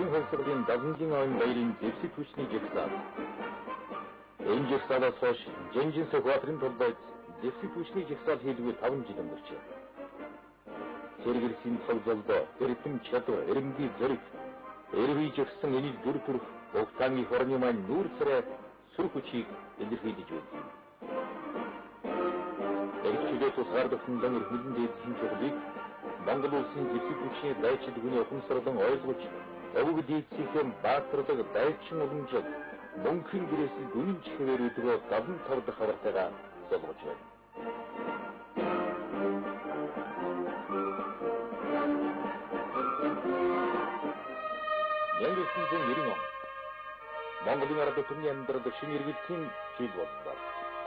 Монголын хөлсөлийн 70 он баярын зэвсэг хүчний жагсаал. Энэ жагсаалаас хойш Жанжин Сохбаатарын тулд зэвсэг хүчний жагсаал хийлгүй 5 жил өнгөрчээ. Сэргэрсийн цогцолдоо эрдэм чадвар, эренбий зориг, эрвий жагсан энийг дүр төрх Угтан их орны маань нүүр царай сүр хүчийг илэрхийлж байна. Эрчилгээ тусгаардсан дөнгөр хөлн дээдсэн чухлыг Монгол улсын зэвсэг хүчний дайчид хүний ухамсарлан ойлгож, өвөг дийдсийнхэн баатардаг дайчин уламжид мөнхийн гэрээсэл гүнж хэвээр өдгөө 75 дахь хавартайгаа солгож байна. Монголын ард түмний амьдралд шинэ эргэлтийн жил боллоо.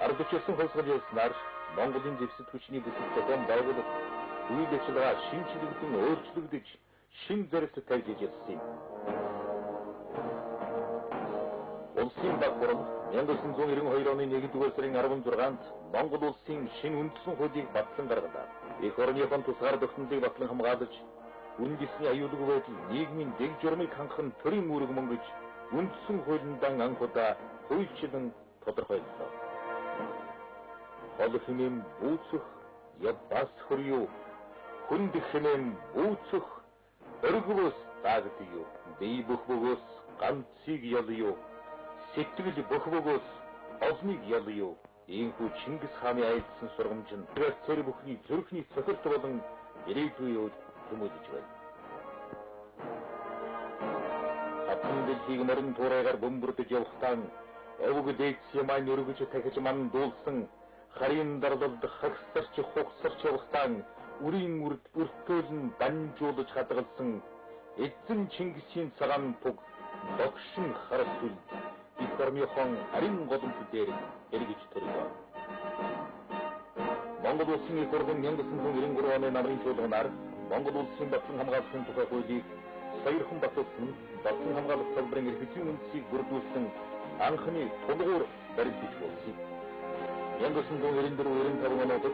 Ардчилсан хөлсгөл явснаар Монголын зэвсэг хүчний бүсэд зохион байгуулалт үйл ажиллагаа шинжлэгдэн өөрчлөгдөж шин зорилт тавьж ирсэн юм. Улсын баг хурал 1992 оны 1-р сарын 16-нд Монгол улсын шинэ үндсэн хуулийг батлан гаргалаа. Эх орныхон тусгаар тогтнолыг батлан хамгаалж, үнэ дэсний аюулгүй байдал, нийгмийн дэг журмыг хангах нь төрийн үүрэг мөн гэж үндсэн хуулиндан анхудаа хуульчлан тодорхойллоо. Хол хэмээн бүүцэх ябас хөрөө хүнд хэмээн бүүцэх өргөвөөс таагдъё. Бие бүх бөгөөс ганцыг ялъё. Сэтгэл бүх бөгөөс олныг ялъё. Ийхүү Чингис хааны айлдсан сургамж нь цэр бүхний зүрхний цохилт болон ирээдүйн хүмүүжиж байна. Хатан дэлхийг морин туурайгаар бөмбөрдөж явахтаа өвөг дээдсийн маань өргөж тахиж ман дуулсан харийн дарлалд хагсарч хугсарч явахтаа үрийн үрд бүртөөлн банжуулж хадгалсан эзэн Чингисийн цагаан туг догшин харсүл их орныхон харин голомт дээр эргэж төрөв. Монгол улсын их ордон 1993 оны намрын чуулганаар Монгол улсын батлан хамгаалахын тухай хуулийг саяхан баталсан батлан хамгаалах салбарын эрхлэлийн үндсийг бүрдүүлсэн анхны тулгуур баримтж болсон. 1994-95 оноод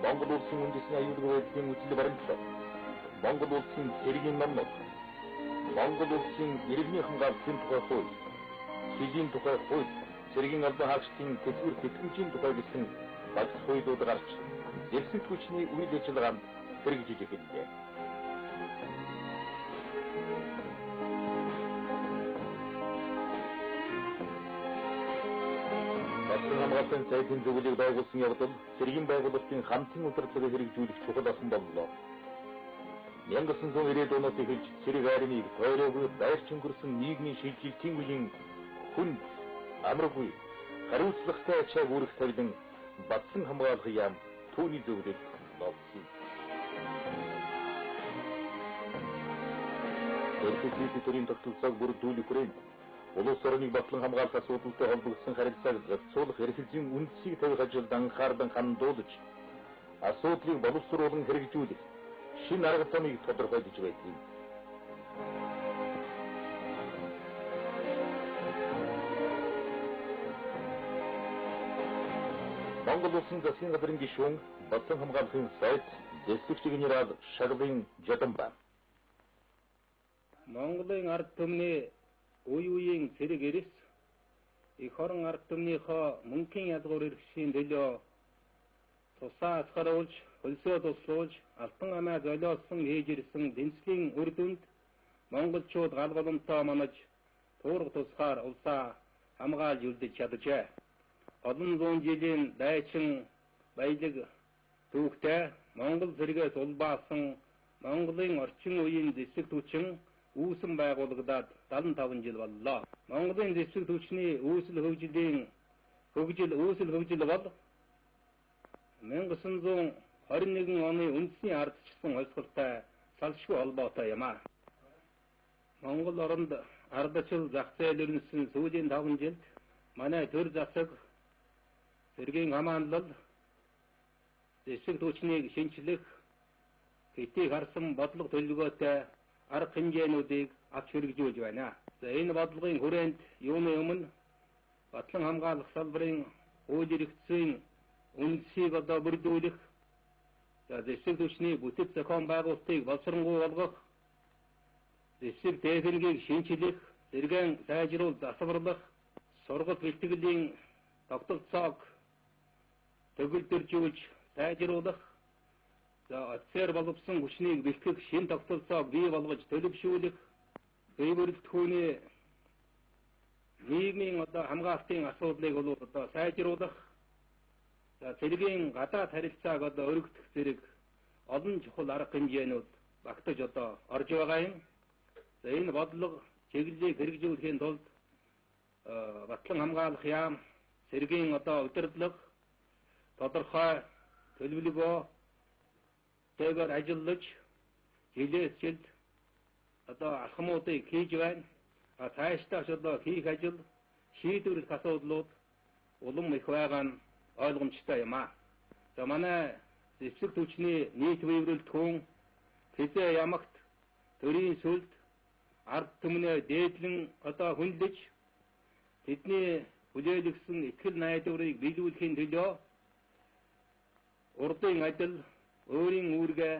Монгол улсын үндэсний аюулгүй байдлын үзэл баримтлал, Монгол улсын цэргийн номнод, Монгол улсын иргэний хамгаалалтын тухай хууль, хэдийн тухай хууль, цэргийн албан хаагчдын тэтгэвэр тэтгэмжийн тухай гэсэн багц хуулиуд гарч зэвсэг хүчний үйл ажиллагаанд хэрэгжиж эхэллээ. Батлан хамгаалалтын цайгийн зөвлөлийг байгуулсан явдал цэргийн байгуулалтын хамтын удирдлагыг хэрэгжүүлэх чухал асан боллоо. 1990-ад оноос эхэлж цэрэг армийг тойроогүй байрч өнгөрсөн нийгмийн шилжилтийн үеийн хүнд, амаргүй, хариуцлагатай ачааг үүрэх тавилан батлан хамгаалах яам түүний зөвлөлд новсон. Эрхлэлт төрийн тогтолцоог бүрдүүлэх хүрээнд улс орныг батлан хамгаалах асуудалтай холбогдсон харилцааг зохицуулах эрхлэлийн үндсийг тавих ажилд анхаардан хандуулж, асуудлыг боловсруулан хэрэгжүүлэх шинэ арга замыг тодорхойлж байдаг. Монгол улсын засгийн газрын гишүүн батлан хамгаалахын сайд дэслэгч генерал Шаглын Жадамба. Монголын ард түмний үе үеийн цэрэг эрэс их орон ард түмнийхөө мөнхийн язгуур эрхшийн төлөө тусаа асгаруулж, хөлсөө туслуулж, алтан амиа золиосон хийж ирсэн дэнцлийн үр дүнд монголчууд галголомтоо манаж туурах тусгаар улсаа хамгаалж үлдэж чаджээ. Олон зуун жилийн дайчин баялаг түүхтэй Монгол цэргээс улбаасан Монголын орчин үеийн зэвсэг түвшин үүсэн байгуулагдаад 75 жил боллоо. Монголын зэвсэг түвшний үүсэл хөгжил бол 1921 оны үндэсний ардчилсан хөлсгөлтэй салшгүй холбоотой юм а. Монгол оронд ардчил зах зээл өрнөсөн сүүлийн 5 жилд манай төр засаг цэргийн хамаалал зэвсэг түвшнийг шинчлэх хэдий харсан бодлого төлөвлөгөөтэй арга хэмжээнүүдийг авч хэрэгжүүлж байна. Энэ бодлогын хүрээнд юуны өмнө батлан хамгаалах салбарын хууль эрхцийн үндсийг одоо бүрдүүлэх, зэвсэг түвшний бүтэц зохион байгуулалтыг боловсронгуй болгох, зэвсэг техникийг шинжлэх, зэргийн сайжруулах, засварлах, сургалт бэлтгэлийн тогтолцоог төгөлдржүүлж сайжруулах, офицер боловсон хүчнийг бэлтгэх шин тогтолцоог бий болгож төлөвшүүлэх, бүрэлдэхүүний нийгмийн хамгаалтын асуудлыг сайжруулах, цэргийн гадаад харилцааг өргөдөх зэрэг олон чухал арга хэмжээнүүд багтаж орж байгаа юм. Энэ бодлого чиглэлийг хэрэгжүүлэхийн тулд батлан хамгаалах яам, цэргийн удирдлага, тодорхой төлөвлөгөө тэгээр ажиллаж, жилээсчил алхмуудыг хийж байна. Цаашдаа хийх ажил, шийдвэрлэх асуудлууд улам их байгаа нь ойлгомжтой юм аа. За манай зэвсэг түвшний нийт бүрэлдэхүүн хизээ ямагт төрийн сүлд ард түмнээ дээдлэн хүндлэж тэдний хүлээлгсэн итгэл найдварыг биелүүлэхийн төлөө урдын ажил, өөрийн үүргээ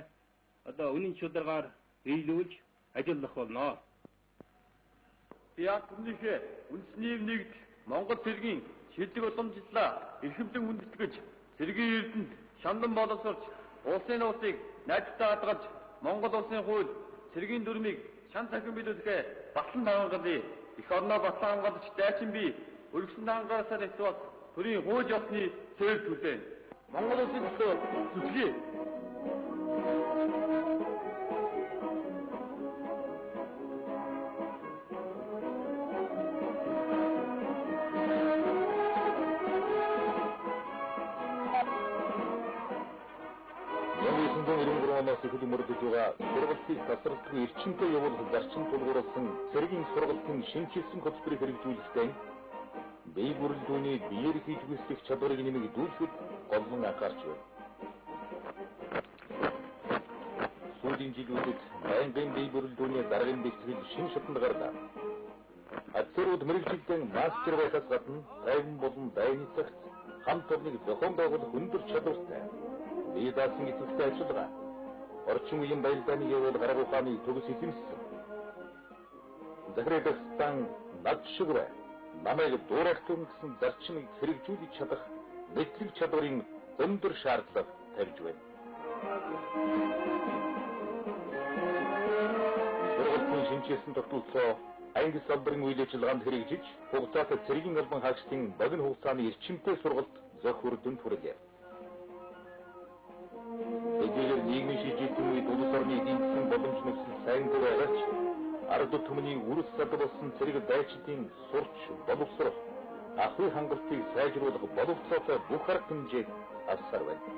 үнэн чударгаар биелүүлж ажиллах болно. Яг өмнөхөө үндэсний нэгд Монгол цэргийн шилдэг уламжлалаа эрхэмлэн хүндэтгэж, цэргийн эрдэнэд шандан боловсрч, улсын нууцыг найдвартай хадгалж, Монгол улсын хууль, цэргийн дүрмийг шан цахин биелүүлэхээ батлан хангалтын их орноо батлан хангалтч дайчин бий өргөсөн хангалтаар эсвэл төрийн хууль ёсны цэвэр төлөө Монгол улсын төлөө зүтгэе. хөдөлмөрлөж сургалтыг тасралтгүй эрчимтэй явуулах зарчим тулгуурласан цэргийн сургалтын шинжилсэн хөтөлбөрийг хэрэгжүүлэхдээ бие бүрэлдүүний биеэр хийж үүсгэх чадварыг нэмэгдүүлэхэд голлон анхаарч байна. Сүүлийн жилүүдэд байнгын бие бүрэлдүүний даргын бэлтгэл шин шатанд гарлаа. Офицерууд мэрэгжилтэн мастер байхаас гадна тайван болон дайны цагт хамт олныг зохион байгуулах өндөр чадвартай бие даасан идэвхтэй ажиллагаа орчин үеийн баялдааны явуул гараг ухааны төгс эзэмссэн. Захирал Дагстан над шиг бай. Намайг дуурайхтун гэсэн зарчмыг хэрэгжүүлж чадах мэдлэг чадварын өндөр шаардлага тавьж байна. Сургалтын шинжилсэн тогтолцоо Англи салбарын үйл ажиллагаанд хэрэгжиж, хугацаатай цэргийн албан хаагчдын богино хугацааны эрчимтэй сургалт зохиурдын түрлээ. Эдгээр нийгмийн шийдвэрийн үед улс орны эдийн засгийн боломж нөхцөл сайн дураагач ард түмний үрс сад болсон цэрэг дайчдын сурч боловсрох ахуй хангалтыг сайжруулах боловсроотой бүх арга хэмжээг авсаар байна.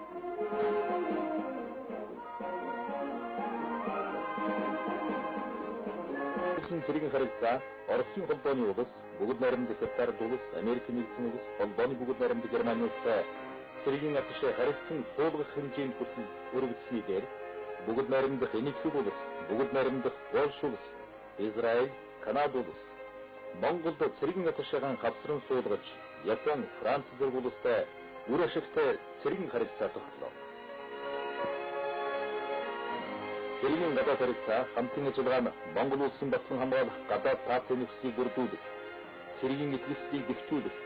Цэргийн харилцаа Оросын холбооны улс, бүгд найрамдах Катард улс, Америк нэгдсэн улс, холбооны бүгд найрамдах Германы улстай цэргийн аташаа харилцан суулгах хэмжээнд хүртэл өргөдсөний дээр бүгд найрамдах Энэтхэг улс, бүгд найрамдах Польш улс, Израиль, Канада улс, Монголд цэргийн аташаагаан хавсран суулгаж, Япон, Франц зэрэг улстай үр ашигтай цэргийн харилцаа тогтлоо. Цэргийн гадаад харилцаа хамтын ажиллагаа нь Монгол улсын батлан хамгаалах гадаад таацын нөхцөлийг бүрдүүлэх, цэргийн эзэмшлийг дэвшүүлэх,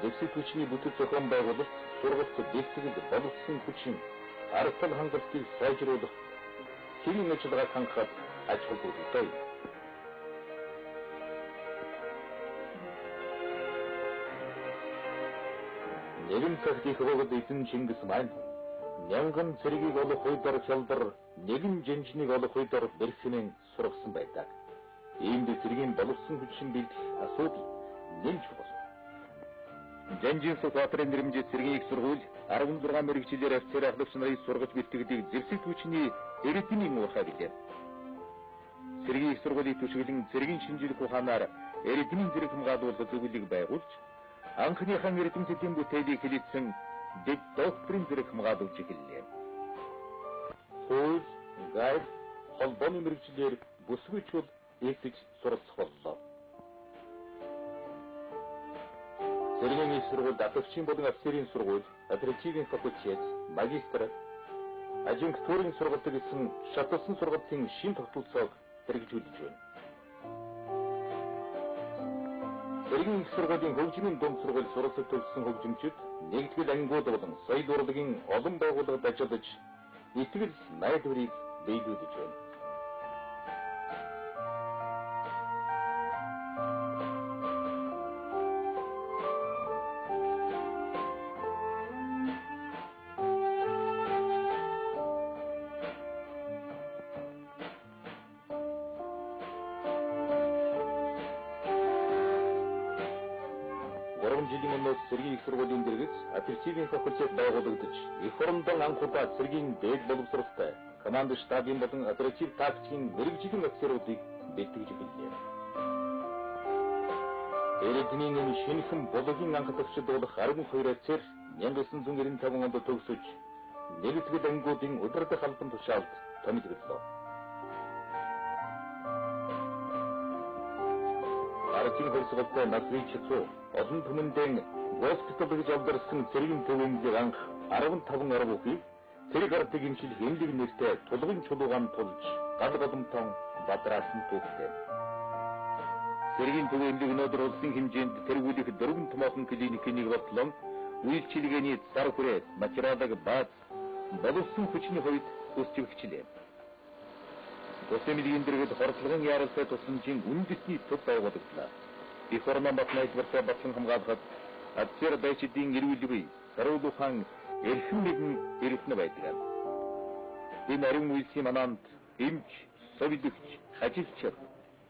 зэвсэг хүчний бүтэц зохион байгуулалт, сургалт, бэлтгэл, боловсон хүчин, арга хангалтыг сайжруулах, цэргийн ажиллагааг хангахад аж холбогдолтой. Нэгэн цагт их хөвгөд эзэн Чингис маань нянган цэргийг олох үйдэр хялбар нэгэн жинжнийг олох үйдэр бэрхшнэн сургасан байдаг. Иймд цэргийн боловсон хүчин бэлдэх асуудал нэмж болсон. Жанжин Сухатрын нэрмжит цэргийн их сургууль 16 мэрэгчлэр офицер ахлагч нарыг сургаж бэлтгэдэг зэвсэг түвшний эрдэнийн уурхай билээ. Цэргийн их сургуулийн түшиглэн цэргийн шинжилгээ ухаанаар эрдэнийн зэрэг хамгаалуулах зөвлөлийг байгуулж анхныхан эрдэмтдийн бүтээлийг хэлэлцэн дэд доктрин зэрэг хамгаалуулж эхэллээ. Хууль, гайд, холбооны мэрэгчлэр бүсгүйчүүл эсэж суралцах боллоо. Цэргийн их сургууль, давтагчийн болон офицерийн сургууль, оперативын факультет, магистр, адъюнктурын сургалт гэсэн шатлсан сургалтын шин тогтолцоог хэрэгжүүлж байна. Цэргийн их сургуулийн хөгжмийн дунд сургууль суралцах төгссөн хөгжимчид нэгдгэл ангиуд болон соёл урлагийн олон байгууллагад ажиллаж итгэл найдварыг биелүүлж байна. Жилийн өмнөөс цэргийн их сургуулийн дэргэд оперативын факультет байгуулагдаж, эх орондон анх удаа цэргийн дээд боловсролтой команд штабын болон оператив тактикийн мэргэжлийн офицеруудыг бэлтгэж эхэллээ. Эрдэнийн энэ шинэхэн булгийн анх төвшид болох 12 офицер 1995 онд төгсөж, нэгдгэл ангиудын удирдах албан тушаалд томилогдлоо. Арчийн хөлсгөлтэй насрын чицүү олон түмэндээ госпитал гэж авдарсан цэргийн төвөндийг анх 15 оров үхийг цэрэг ардыг имшил хэмлэг нэртэй тулгын чулуугаан тулж гал голомтон бадраасан түүхтэй. Цэргийн төвөндийг өнөөдөр улсын хэмжээнд тэргүүлэх 4 томоохон клиникийн нэг бодлон үйлчилгээний зар хүрээ материалыг бааз боловсон хүчний хувьд өсчихлээ. Төсөмлийн дэргэд хордлогын яралтай тусламжийн үндэсний төв байгуулагдлаа. Их орноо бат найдвартай батлан хамгаалахад офицер байчдын эрүүл бий, саруул ухаан эрхэм нэгэн эрдэнэ байдаг. Энэ ариун үйлсийн манаанд эмч, совилогч, хажилчид,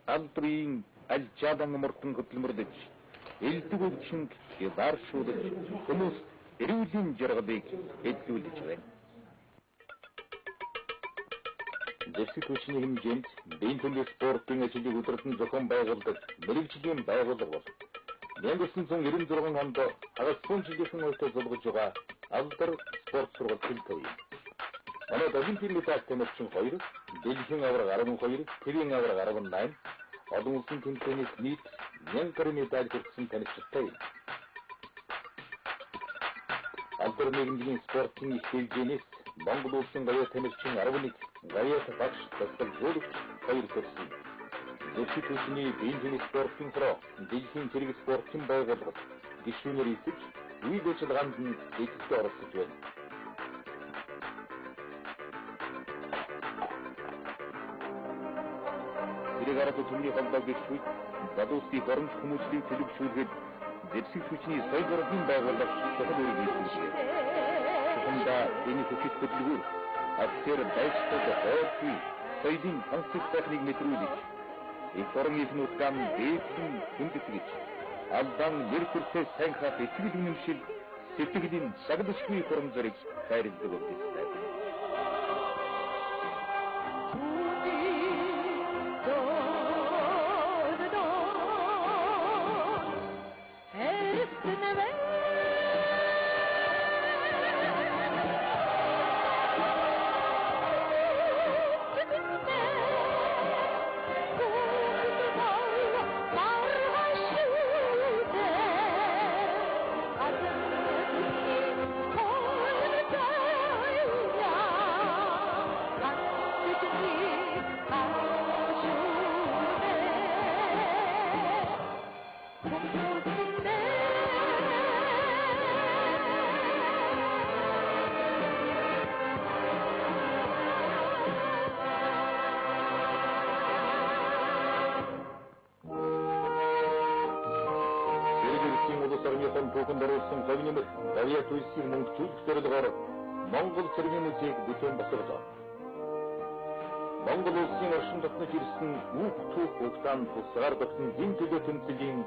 алдрын алжаадан мөртөн хөдөлмөрлөж, элдэг өвчнөд гялааршуулж хүмүүс эрүүлийн жаргалыг эзлүүлж байна. Дэвсэг хүчний хэмжээнд биеийн төлөв спортын ажлыг өдөртөн зохион байгуулдаг мэргэжлийн байгууллага бол 1996 онд хагас 100 жилийн өмнө золгож байгаа алдар спорт сургалт хэлтэв. Манай олимпийн медаль тамирчин 2, дэлхийн аварга 12, тэрийн аварга 18, олон улсын тэмцээнээс нийт 1000 гаруй медаль хүртсэн танигчтай. Алдар нийгмийн спортын их хэмжээнээс Монгол улсын гаяа тамирчин 11, гаяа багш тасгалжуулагч 2 төрсөн. Дэвсэг хүчний биеийн спортын хороо дэлхийн цэрэг спортын байгууллагад гишүүнээр эзэж, үйл ажиллагаанд нь эзэлтэй оролцож байна. Цэрэг арга түмний холбоо гишүүд залуусыг оронч хүмүүжлийг төлөвшүүлгээд дэвсэг хүчний соёл урлагийн байгууллага чухал үүрэг үүсгэв. Хонда энэ хүчит хөдөлгөөр офицер байцтай хоолтой соёлын концепт техник мэдрүүлж, их орон ихнүүдийн дээдсэн хүндэтгэж, алдаан нэр төрсөй сайн хаа итгэл үнэмшил сэтгэлийн сагладшгүй хорон зэрэг хайрлдаг болжээ. Түүхэнд оруулсан говьнэмэр гавьяа туйлсыг мөнгөжүүлэх зорилгоор Монгол цэргийн музейг бүтээн босгоолоо. Монгол улсын оршин тогтнож ирсэн үг түүх угтаан тусгаар тогтсон зин төлөө тэмцэлийн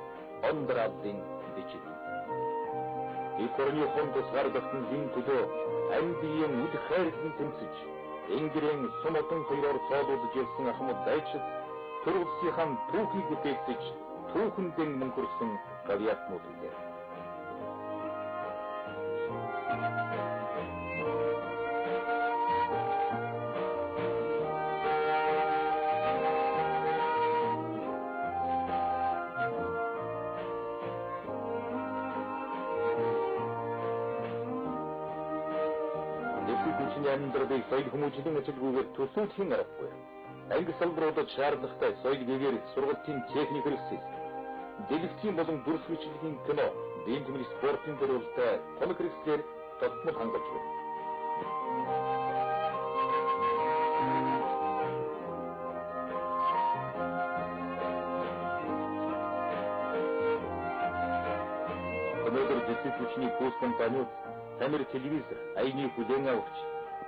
ондраалын бичиг. Их орны хон тусгаар тогтсон зин төлөө амь биеийн үд хайрлан тэмцэж, Энгэрийн сум отон хоёроор цоолуулж явсан ахмад дайчид төрөлсийн түүхийг бүтээцэж, түүхэндээ мөнгөрсөн гавьяатнууд юм. Амьдралыг соёл хүмүүжлийн ажилгүйгээр төсөөлхийн аргагүй. Анги салбаруудад шаардлагатай соёл гэгээр сургалтын техник хэрэгсэл, дэлгэцийн болон дүрс бичлэгийн кино, биеийн тэмдэг спортын төрөлтэй тоног хэрэгслэр тогтмол хангаж байна. Өнөөдөр дэвсгэр хүчний бус компаниуд тамир телевизор, аяны хүлээн авагч,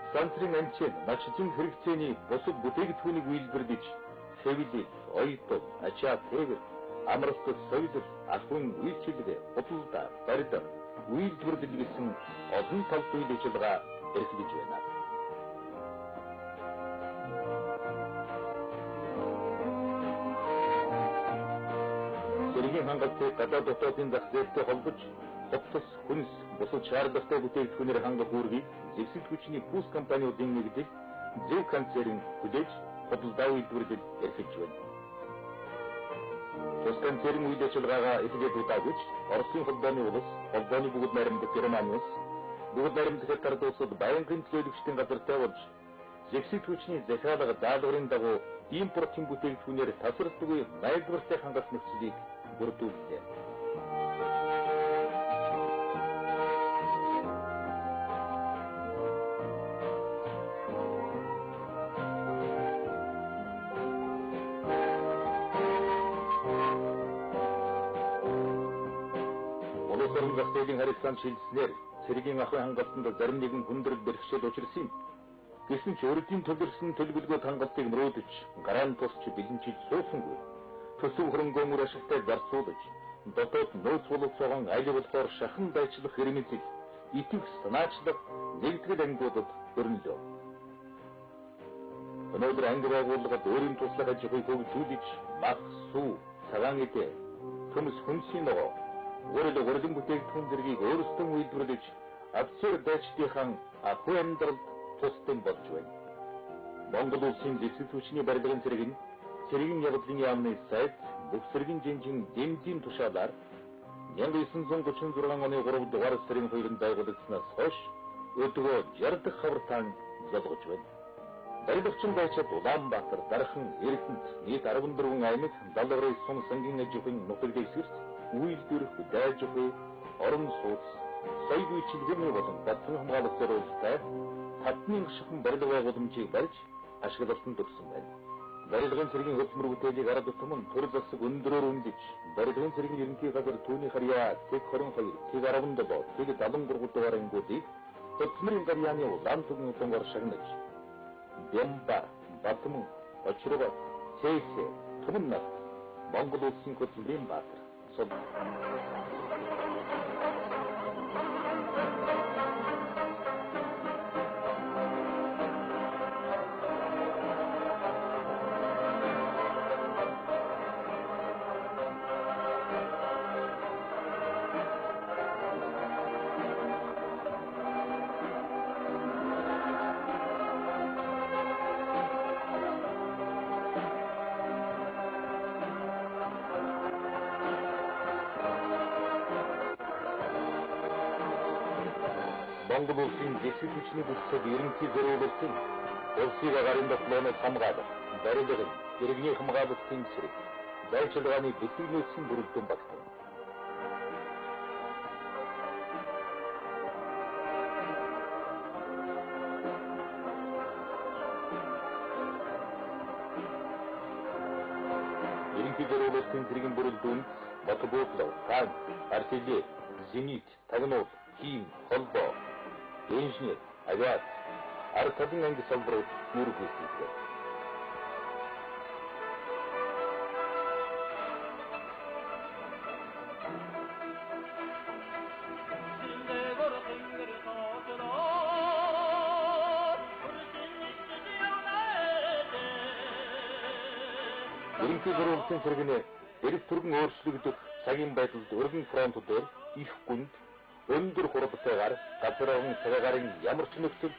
станцын амчин, нагшдын хэрэгцээний бусад бүтээгдэхүүнийг үйлдвэрлэж, хэвлэл, оюутан, ачаа тээвэр, амралтад соёлол, албан үйлчилгээ, худалдаа, барилга, үйлдвэрлэл гэсэн олон талт үйл ажиллагаа эрхлэж байна. Цэргийн хангалтыг гадаад дотоодын зах зээлтэй холбож, хотос, хүнс, бусад шаардлагатай бүтээгдэхүүнээр хангах үүргийг зэвсэг хүчний бус компаниудын нэгдэл Зөв канцерын хүлээж худалдаа үйлдвэрлэл эрхэлж байна. Тус канцерын үйл ажиллагаагаа эхлээд удаагүйч Оросын холбооны улс, холбооны бүгд найрамдах Германы улс, бүгд найрамдах Хятад улсад байнгын төлөөлөгчдийн газартай болж зэвсэг хүчний захиалга даалгаврын дагуу импортын бүтээгдэхүүнээр тасралтгүй найдвартай хангах нөхцөлийг бүрдүүллээ. Улсын харилцаанд шилжснээр цэргийн ахуйн хангалтанд зарим нэгэн хүндрэл бэрхшээл учирсан. Гэсэн ч өрөдийн төлөрсөн төлөвлөгөө хангалтыг мөрөөдөж, гараан тусч бэлэнчиж суусангүй. Төсөв хөрөнгөмөр ашигтай зарцуулж, дотоод нөөц боловсроогоо айлг болохоор шахан дайчлах хэрэмцэл, итгэх санаачлах нэгтгэл ангиудад өрнөлөө. Өнөөдөр анги байгууллагад өөрийн туслах аж ахуйг хөгжүүлж, мах, сүү, цагаан эдээ, төмс хүнсийн ногоо, урилгын бүтээгдэхүүн зэргийг өөрсдөө үйлдвэрлэж, авцар дайчдынхан ахуй амьдралд тусдан болж байна. Монгол улсын зэвсэг хүчний барилгын цэрэг нь цэргийн явдлын яамны сайд бүх цэргийн жинжин дэмжийн тушаалаар 1936 оны 3 дугаар сарын 2-нд байгуулагдсанаас хойш өдгөө 60 дахь хавартаан золгож байна. Барилгачин байчид Улаанбаатар, Дархан, Эрдэнэт нийт 14 аймаг далаврын сум сангийн аж ахуйн нутаг дэвсгэрт үйлдвэрх, дайж буй, орон сууц, соёл үйлчилгээний болон бадсан хамгаалах зорилготой 5,000 шихэн барилга байгууламжийг барьж ашиглалтанд өрсөн байна. Барилгын цэргийн хөдөлмөр бүтээлийг арга тутам нь төр засаг өндөрөөр үнэлж, барилгын цэргийн ерөнхий газар түүний харьяа Тэг 22, Тэг 17, Тэг 73 дугаар ангиудыг хөдөлмөрийн гарьяаны улаан түмэн утгаар шагнаж, Бямба, Батман, Очрогот, Цэйсэ, Түмэннат, Монгол улсын хөдөлмөрийн баатар Монгол улсын зэвсэг хүчний бүсэд ерөнхий зориулалтын улсыг агаарын дотлооноос хамгаалах, барилгын, иргэний хамгаалалтын цэрэг, байчилгааны бэлэг нөөцийн бүрэлдэхүүн багтана. Ерөнхий зориулалтын цэргийн бүрэлдэхүүнд Батбуудлав, танк, артиллери, зенит, тагнуул, хим, холбоо, инженер, авиац, арга талын анги салбарууд нүүр хүсэлтэй. Ерөнхий зориулалтын цэргэнэ эрг түргэн өөрчлөгдөх цагийн байдалд өргөн фронт дээр их гүнд өндөр хурдтайгаар газар орон цагаагаар ямар ч нөхцөл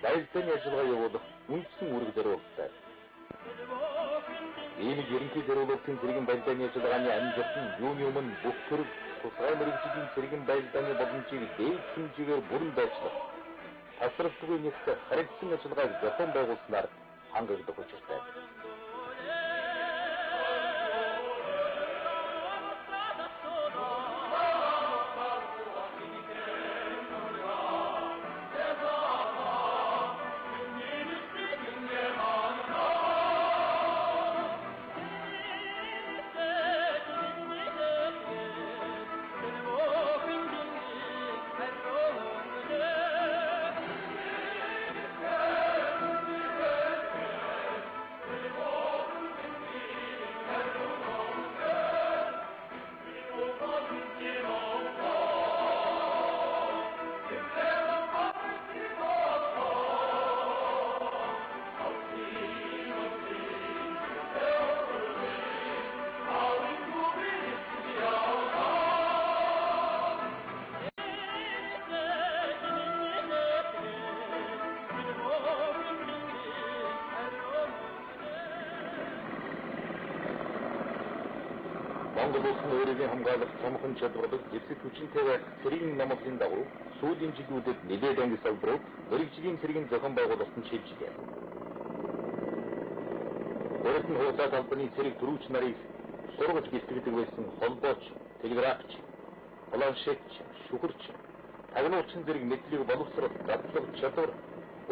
баялдааны ажиллагаа явуулах үндсэн үүрэг зориулттай. Ийм ерөнхий зориулалтын цэргийн баялдааны ажиллагааны амжилт нь юуны өмнө бүх төрөл тусгай мэргэжлийн цэргийн баялдааны боломжийг дээд хэмжээгээр бүрэн байрлах, тасралтгүй нэгт харилцан ажиллагааг зохион байгуулснаар хангагдах учиртай. Монгол улсын өөрийн хамгаалах цомхон чадварлаг зэвсэг хүчинтэйгээр цэргийн намлын дагуу сүүлийн жилүүдэд нэлээд анги салбарууд мэрэгжлийн цэргийн зохион байгуулалтанд шилжлээ. Өөрөөр нь хугацаат албаны цэрэг төрүүч нарыг сургаж бэлтгэдэг байсан холбооч, телеграфч, планшетч, шүхэрч, тагнууччин зэрэг мэдлэг боловсрол, дадлаг чадвар,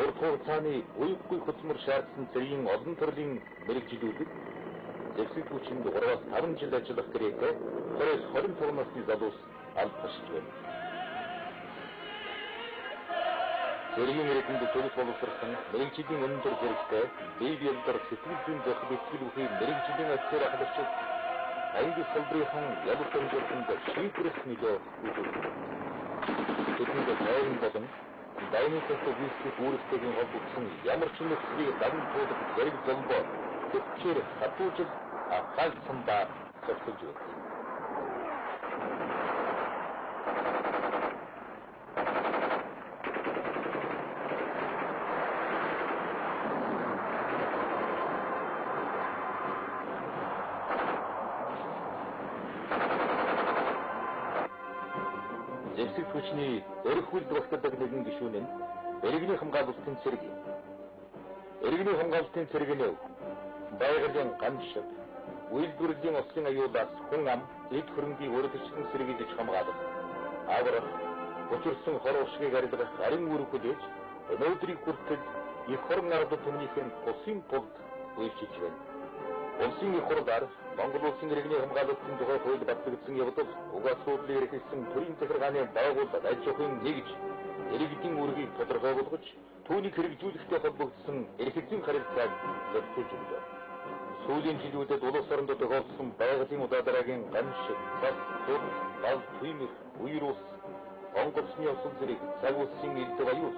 урт хугацааны уйггүй хөдөлмөр шаардсан цэргийн олон төрлийн мэрэгжилүүдэд зэвсэг хүчинд 3-5 жил ажиллах гэрээтэй 20-25 насны залуус албасч байна. Цэргийн иргэдэнд төлөв боловсрсан мэрэгжлийн өндөр зэрэгтэй бие биедар сэтгэл зүйн зах бэлтгэл бүхий мэрэгжлийн офицер ахлагчид анги салбарын ялалт амжилтанд шийдвэрлэх нөлөө үзүүлдэг. Тэдний тайван болон дайнысад үйлчлэх үүрэгтэйг холбогдсон ямар ч нөхцөлийг даван туулах зэрэг золбоо төвчээр хатуужил хаалцсан ба зөвсөж байна. Зэвсэг хүчний өрхүүлд багтдаг нэгэн гишүүн нь иргэний хамгаалалтын цэрэг юм. Иргэний хамгаалалтын цэрэг нь байгалийн ган шиг үйлдвэрлэлийн ослын аюулаас хүн ам, эд хөрөнгийг урьдчилан сэргийлж хамгаалах, аврах, учирсан хор уршгийг арилгах арын үүрэг хүлээж өнөөдрийг хүртэл их хорон ард түмнийхэн улсын тулд үйлчилж байна. Улсын их хурлаар Монгол улсын иргэний хамгаалалтын тухай хууль батлагдсан явдал уг асуудлыг эрхэлсэн төрийн захиргааны байгууллага аж ахуйн нэгж иргэдийн үүргийг тодорхой болгож түүнийг хэрэгжүүлэхтэй холбогдсон эрхлэлийн харилцааг зөвшөөрж өгдөг. Сүүлийн жилүүдэд улс оронд тохиолдсон байгалийн удаадараагийн ган шиг цас, зур, гал, түймэр, үер ус, онгоцны осол зэрэг цаг үсгийн элдв аюул.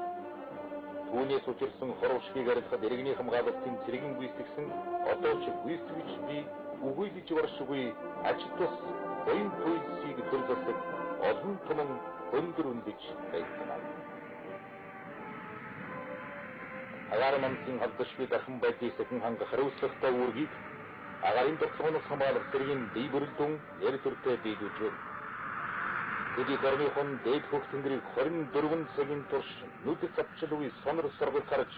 Түүнээс учирсан хор уршгийг арилгахад иргэний хамгаалалтын цэргийн гүйцэтгсэн одоо ч гүйцэтгэж би үгүйлж баршгүй ач тус буян туйлсыг төр засаг олон томон өндөр үнэлж байсан. Агаар мандын халдшгүй дархан байдлыг сэхэн ханга хариуцлагатай үүргийг агарын тогтмоноос хамгаалах цэргийн бие бүрэлдэхүүн нэр төртэй биелүүлж байна. Тэдний орныхон дээд хөх тэнгэрийг 24 цагийн турш нүдэс авчлгүй сонор соргож харж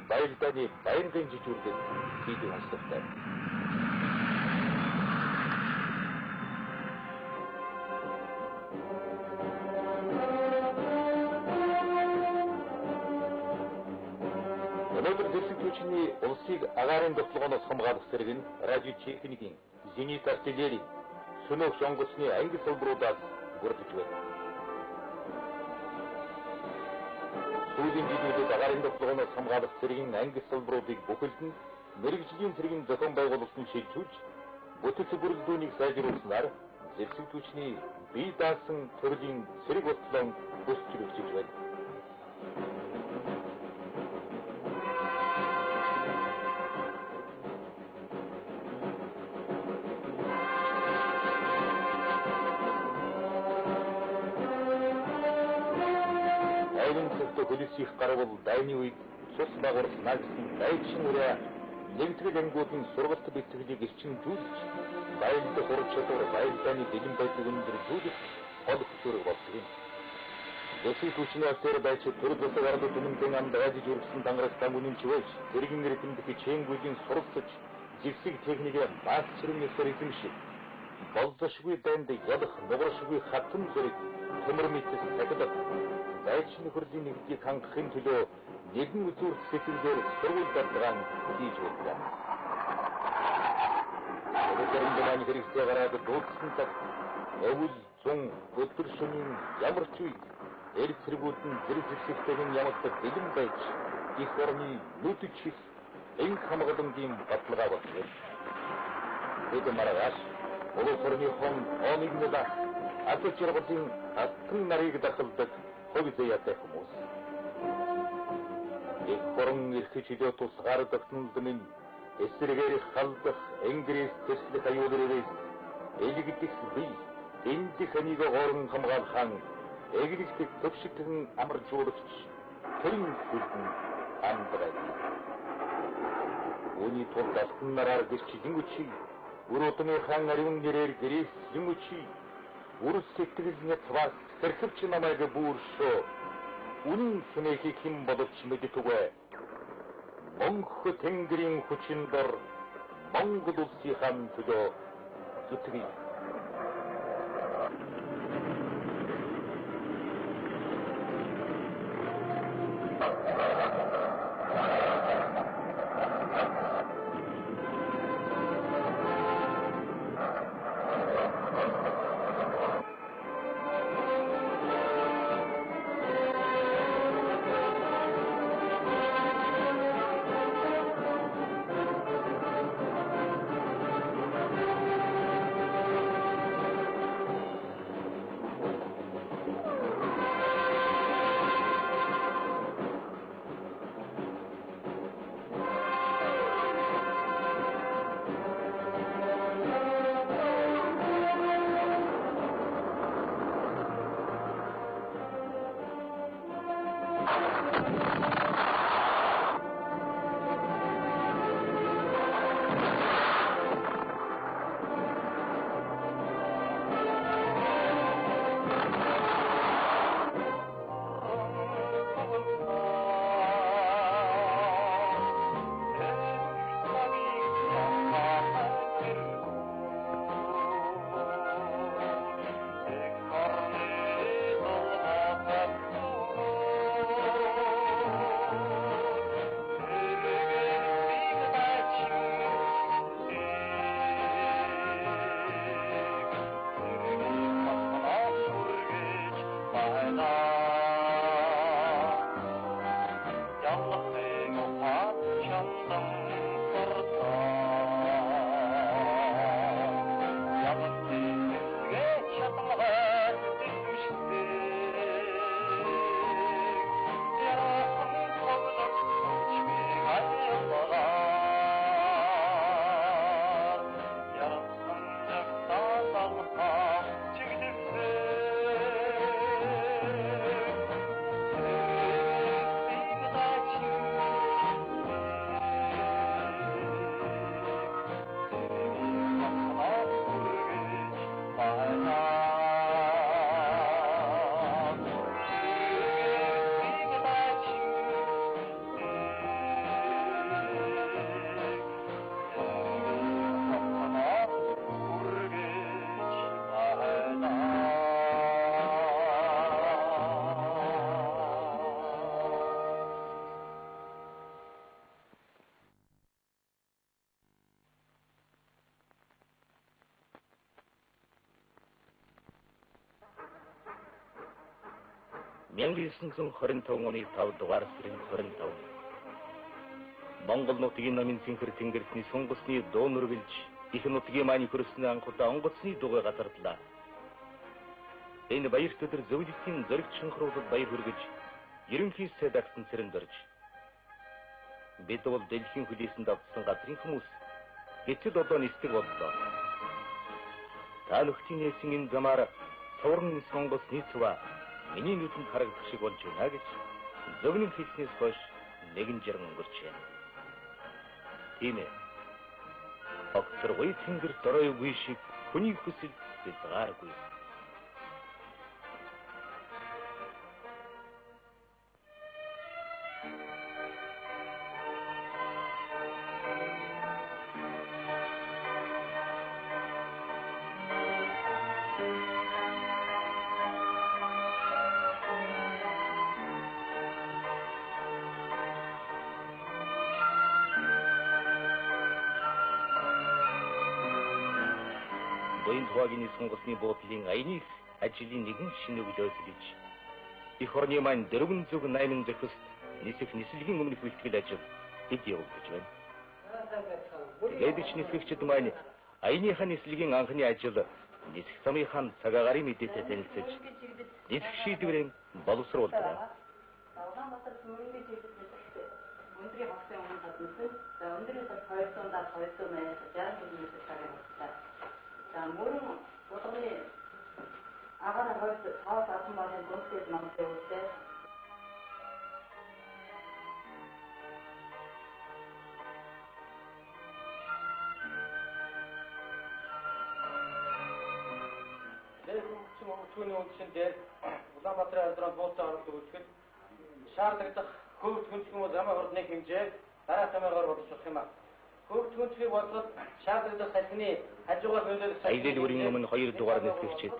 баялдааны байнгын жижүүрдэл хийдэг ханслагатай. Өнөөдөр зэвсэг хүчний улсыг агарын тогтмоноос хамгаалах цэрэг нь радио техникийн, зенит артиллерийн, сүнөөх онгоцны анги салбаруудаас бүрдэж байна. Сүүлийн жилүүдэд агарын тогтмоноос хамгаалах цэргийн анги салбаруудыг бүхэлд нь мэрэгжлийн цэргийн зохион байгуулалтанд шилжүүлж, бүтэц бүрэлдэхүүнийг сайжруулснаар зэвсэг хүчний бие даасан төрлийн цэрэг бодлон өсчрүүлж байна. Хөлөсөх гарвал дайны үед цус дагуулснаа гэсэн дайчин үрээ нэгтгэл ангуудын сургалт бэлтгэлийг эрчимжүүлж, баялд хурц чадвар баялдааны бэлэн байдлыг өндөрлүүлэх хол хөтөлбөр болдог юм. Зэвсэг хүчний офицер байж төр засаг ард түмэндээ амдаж үргэлжлэн тангараастай үнэн чивэж, цэргийн иргэдэнд хичээнгүйлийн суралцж, зэвсэг техникээр маасчрын ёсоор эзэмшиж, болзошгүй дайнд ядах нугаршгүй хатан зэрэг төмөр мэдээс сахилах дайчин нөхөрлийн нэгдийг хангахын төлөө нэгэн үзүүрт сэтгэлээр сургууль даргаан хийж байлаа. Өөрөөр хэлбэл хэрэгтэй гараад дуудсан цаг өвөл зун өдөр шөнийн ямар ч үед эрд цэргүүд нь зэрэг зэвсэгтэйг ямагт бэлэн байж их орны нүдж хис энх хамгаалангийн баталгаа болов. Тэд маргааш улс орныхон онигнда атч жаргалын алтан нарыг дахалдаг хог заяатай хүмүүс. Их хорон эрхэж хилөө тусгаар тогтнолд минь эсрэгээр халдах ингээс төслөх аюулрээс элэгдэх бий эндих ханийг гоорон хамгаалхан эглэгдэх төвшигтэн амар жуулагч төрийн хүлэн амдраад. Үүний тулд алтан нараар гэрчлэн үчиг Урутны хан ариун нэрээр гэрээс юмучи урус сэтгэлзне цвас хэрхэвч намайг бууршо үнэн хинэхийг хэн боловч мэдтүгэй. Монх тэнгэрийн хүчин дор Монгол улсынхан төлөө зүтгэе. Мянган 925 оны 5 дугаар сарын 25. Монгол нутгийн намын цэнхэр тэнгэртний сунгасны дуу нүргэлж их нутгийн маань хөрснө анхудаа онгоцны дууга гатардлаа. Энэ баярт өдөр зөвлөлтийн зоригт шинхруулалт баяр хүргэж ерөнхий сайд агтан цэрэнд орж бид бол дэлхийн хүлээсэнд автсан газрын хүмүүс гэтэл одоо нисдэг боллоо. Та нөхдийн нээсэн энэ замаар цувран сонгосны цува миний нүдэнд харагдах шиг болж байна гэж зөвнөн хэлснээс хойш нэгэн жирэн өнгөрч байна. Тийм ээ. Доктор Уэйцингер дөрөөгүй шиг хүний хүсэл хязгааргүй. Боинтвагийн сонгосны буудлын аяны ажлын нэгэн шинэ өглөөс гэж их орны маань 408 зохиост нисэх нислэгийн өмнөх бэлтгэл ажил хэд явагдаж байна. Тэгээд ч нисгэгчд маань аяныхаа нислэгийн анхны ажил нисэх замынхаа цагаагаар мэдээтэй танилцаж нисэх шийдвэрийн боловсруулдаг. Өндрийн хогсын өмнө хадсан. За өндрийн цаг 200-аас 280 км цагаар боллоо. За мөрөн удагны агаар хойд тоос асан болон гонцгой намтай үүсээ. өргөтгөөний үндсэн дээр Улаанбаатарын алдраа бууцаа харуулдаг үтгэл шаардлагадах хөвд хүнсгэн замын хурдны хэмжээ дараа тамаагаар бодлох юм аа. Хөвд хүнсгийг бодлоод шаардлагадах салхины хажуугаар нөлөөлөх Аялал бүрийн өмнө 2 дугаар нисгэгчид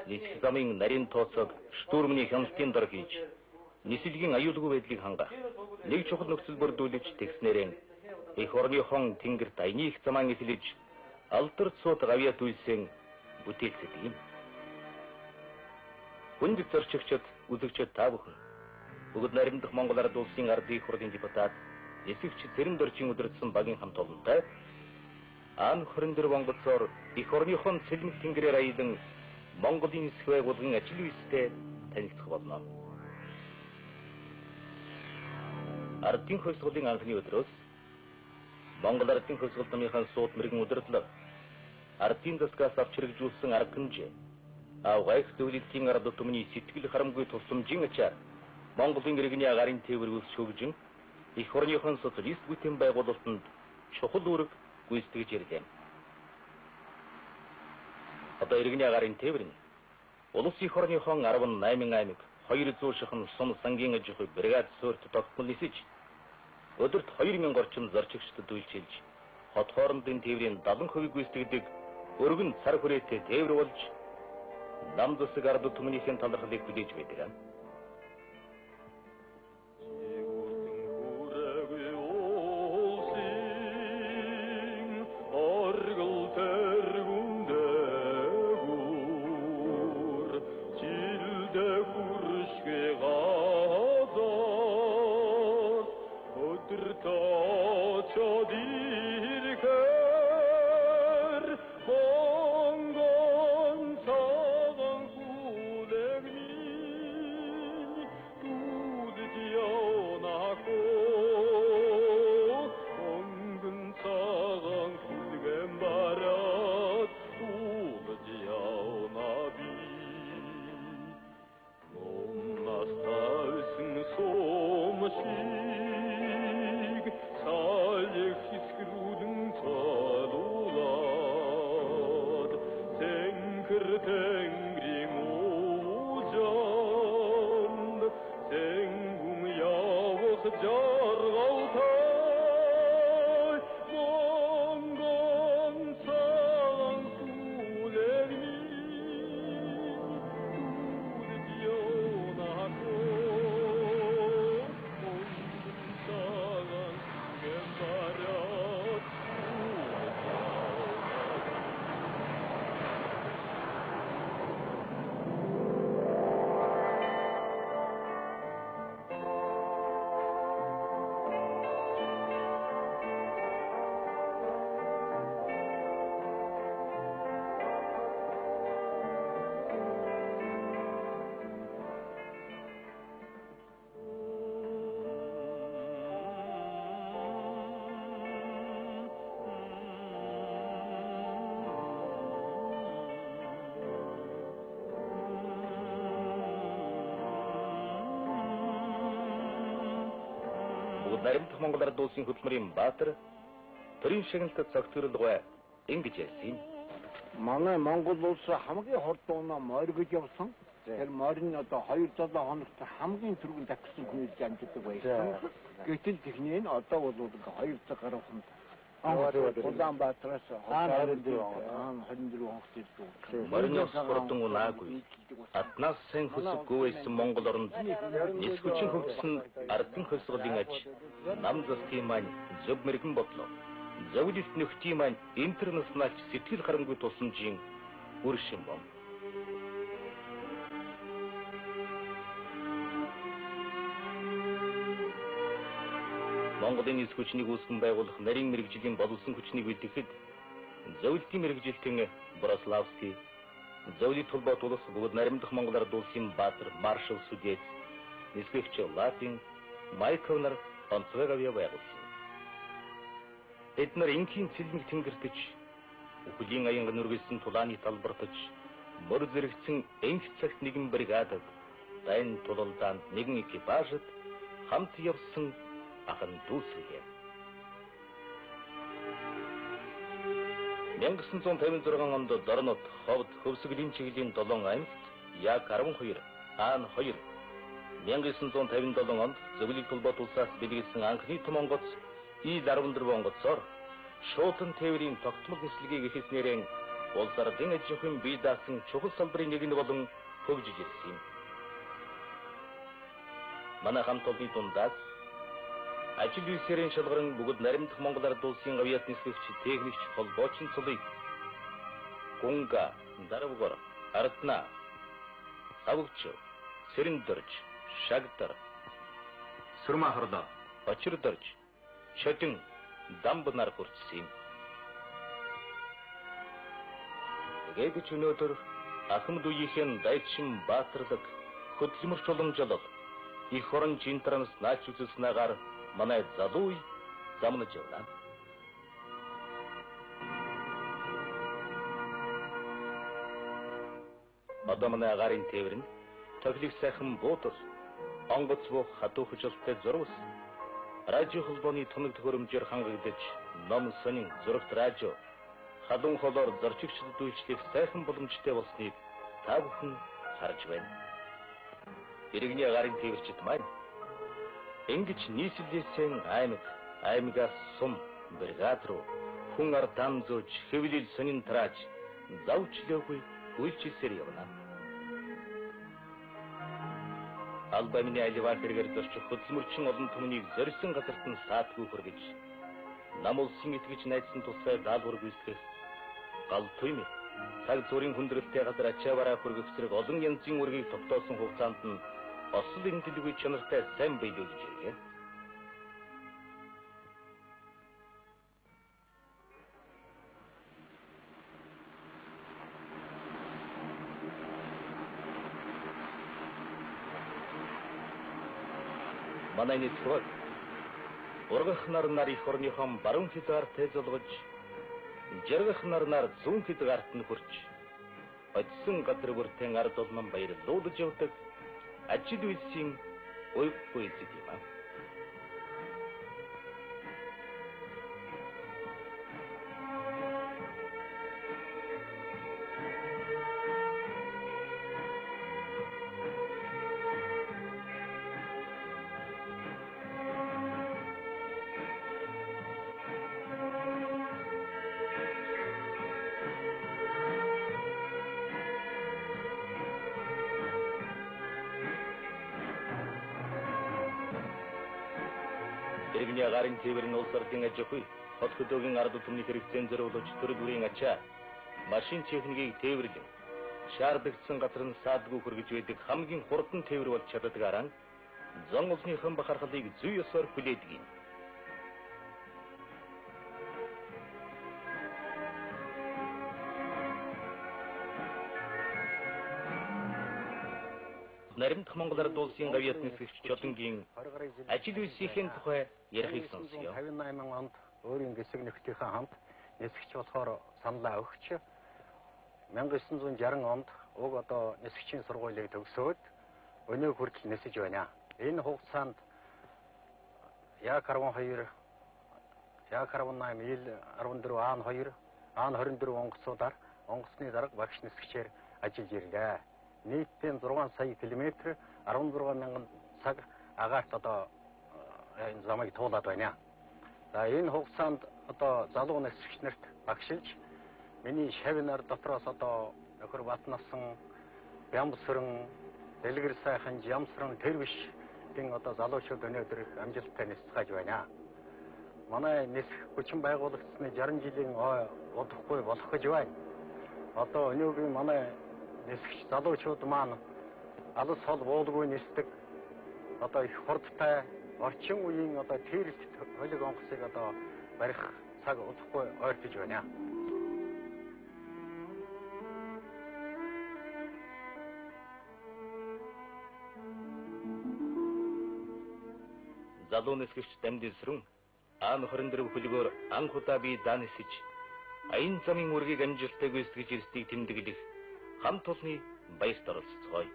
нисэх замын нарийн тооцоог штурмны хяналтын дор хийж нисэлгийн аюулгүй байдлыг хангах нэг чухал нөхцөл бүрдүүлж тэгснээрэн эх орны хон тэнгэрт аяны их заман эсэлж алдар цууд гавьяат үйлсэн бүтээлцэд юм. Хүнд зорчигчид, үзэгчид та бүхэн бүгд наримдах Монгол Ард улсын ардын их хурлын депутат эсэгч Цэрэн Доржийн удирдсан багийн хамт олонтой Ан 24 онгоцоор эх орныхон цэлмэг тэнгэрээр аялан Монголын эсэх байгууллагын ажил үйлстэй танилцах болно. Ардын хөлсгөлийн анхны өдрөөс Монгол Ардын хөлсгөл намынхаа сууд мэрэгэн удирдлага ардын засгаас авч хэрэгжүүлсэн арга хэмжээ авгайх зөвлөлтийн ард түмний сэтгэл харамгүй тусламжийн ачаар Монголын иргэний агарын тээвэр өсгөжин эх орныхон социалист бүтээн байгуулалтанд чухал үүрэг гүйцэтгэж ирлээ. Одоо иргэний агарын тээвэр нь улс эх орныхон 18 аймаг 200 шахан сум сангийн аж ахуй бригад суурьт тогтмол нисэж өдөрт 2000 орчим зорчигчдод үйлчилж хот хоорондын тээврийн 70% гүйцэтгэдэг өргөн цар хүрээтэй тээвэр болж нам засаг ард түмнийхэн талархлыг хүлээж байдаг. Наримдах Монгол Ард улсын хөдөлмөрийн баатар төрийн шагналд цогцорлогоо ингэж ярьсан юм. Манай Монгол улс хамгийн хурдан моргож явсан. Тэр морин одоо 2-7 хоногт хамгийн түргэн дахисан хүнээс амждаг байсан. Гэтэл техник нь одоо бол 2 цаг гаруй хүн. Улаанбаатараас 24 онгоц ирдэг. Мориноос хурдан унаагүй. Аднаас сайн хөсөггүй байсан Монгол оронд нис хүчин хөгжсөн ардын хөлсгөлийн аж нам засгийн маань зөв мэрэгэн бодлоо. Зөвлөлт нөхцийн маань интернационал сэтгэл харамгүй тусламжийн үр шим бом. Монголын нис хүчнийг үүсгэн байгуулах нарийн мэрэгжлийн боловсон хүчнийг үлдэхэд зөвлөлтийн мэрэгжилтэн Брославский зөвлөлт холбоот улс бүгд наримдах Монгол Ард улсын баатар маршал судьяц нисгэгч Лапин Майковнер онцгой авьяа байгуулсан. Эдгээр ингийн цэлмэг тэнгэртэж үхлийн аян нүргэсэн тулааны талбартаж мөр зэрэгцэн энх цагт нэгэн бригадад дайн тулалдаанд нэгэн экипажид хамт явсан ахан дүүсгэн. 1956 онд Дорнот, Ховд, Хөвсгөлийн чиглэлийн 7 аймагт яг 12, Ан 2. 1957 онд зөвлөлт холбоот улсаас бэлгэлсэн анхны том онгоц И-14 онгоцоор шуутан тээврийн тогтмол нислэгийг ихэснээрээ улс ардын аж ахуйн бие даасан чухал салбарын нэг нь болон хөгжиж ирсэн юм. Манай хамт олонны дундаас ажил үйлсээрийн шалгаран бүгд наримдах Монгол Ард улсын авиат нислэгч, техникч, холбоочин цулыг Гунга, Даравгар, Ардна, Савгч, Сэрэндэрж, Шагдар, Сүрмахарда, Бачирдэрж, Шатин, Дамб нар хүрсэн юм. Тэгээд ч өнөөдөр Ахмад үеийнхэн дайчин баатарлаг хөдөлмөрч уламжлал их орон жинтранс наач үзүүлснээр манай залуу үе замнаж явна. Одоо манай агарын тээвэр нь тоглих сайхан буудал, онгоц буух хатуу хөжилтэй зурвас, радио холбооны тунаг төхөөрөмжөөр хангагдаж, ном сонин зурагт радио, халуун холоор зорчигчдод үйлчлэх сайхан боломжтой болсныг та бүхэн харж байна. Иргэний агарын тээвэрчид маань ингэж нийслэлээсээ аймагаас сум, бригад руу хүн ардам зөөж хэвлэл сонин трааж завчлаагүй үйлчилсээр явна. Албаны аливаа хэрэгээр зорчих хөдөлмөрчин олон түмнийг зорисон газарт нь саатгүй хүргэж, нам улсын итгэж найдсан тусгай даалгавар гүйцэтгэх гал туйм цаг зүрийн хүндрэлтэй газар ачааваараа хүргэх зэрэг олон янзын үргийг тогтоосон хугацаанд нь осол эмгэлгүй чанартай сайн биелүүлж ирлээ. Манай нийтлэг ургах нар их орныхон баруун хэдгээр тайзалгаж, жаргах нар зүүн хэдгээрт нь хүрч, очсон газар бүртэн ард олмон баярлуулж явдаг ажил үйлсийн уйггүй зүйл юм аа. Иргэний агарын тээврийн улс ардын аж ахуй, хот хөдөөгийн ард түмний хэрэгцээнд зориулж төр бүрийн ачаа, машин техникийг тээвэрлэн, шаардагдсан газар нь саадгүй хүргэж байдаг хамгийн хурдан тээвэр болж чаддагаараа зон улсынхан бахархлыг зүй ёсоор хүлээдэг юм. Наримдах Монгол Ард улсын авиат нислэгч Чолонгийн ажил үйлсийн тухай ярихыг сонсъё. 58 онд өөрийн гисэг нөхдийнхээ хамт нисгч болохоор саналаа өгч 1960 онд уг одоо нисгчийн сургуулийг төгсөөд өнөө хүртэл нисэж байна. Энэ хугацаанд Яг-12, Яг-18, Il-14, Ан-2, Ан-24 онгоцуудаар онгоцны дарга багш нисгчээр ажиллаж ирлээ. Нийтдээ 6 сая километр 16 мянган цаг агаарт одоо энэ замыг туулаад байна. За энэ хугацаанд одоо залуу нисгч нарт багшилж миний шавнаар дотроос одоо нөхөр Батнасан, Бямбсран, Дэлгэр сайхан, Жамсран, Тэрвиш гин одоо залуучууд өнөөдөр амжилттай нисгэж байна. Манай нисэх хүчин байгуулагдсны 60 жилийн удахгүй болох гэж байна. Одоо өнөөгийн манай нисгч залуучууд маань алс хол буулгүй нисдэг одоо их хурдтай орчин үеийн одоо тэрэлт хөлөг онгоцыг одоо барих цаг удахгүй ойртож байна. Залуу нисгч Дамдисрэн Ан-24 хөлгөөр анх удаа би даанисж аян замын үргийг амжилттай гүйцэтгэж ирсдгийг тэмдэглэх хамт олонны баярт оролцгоё.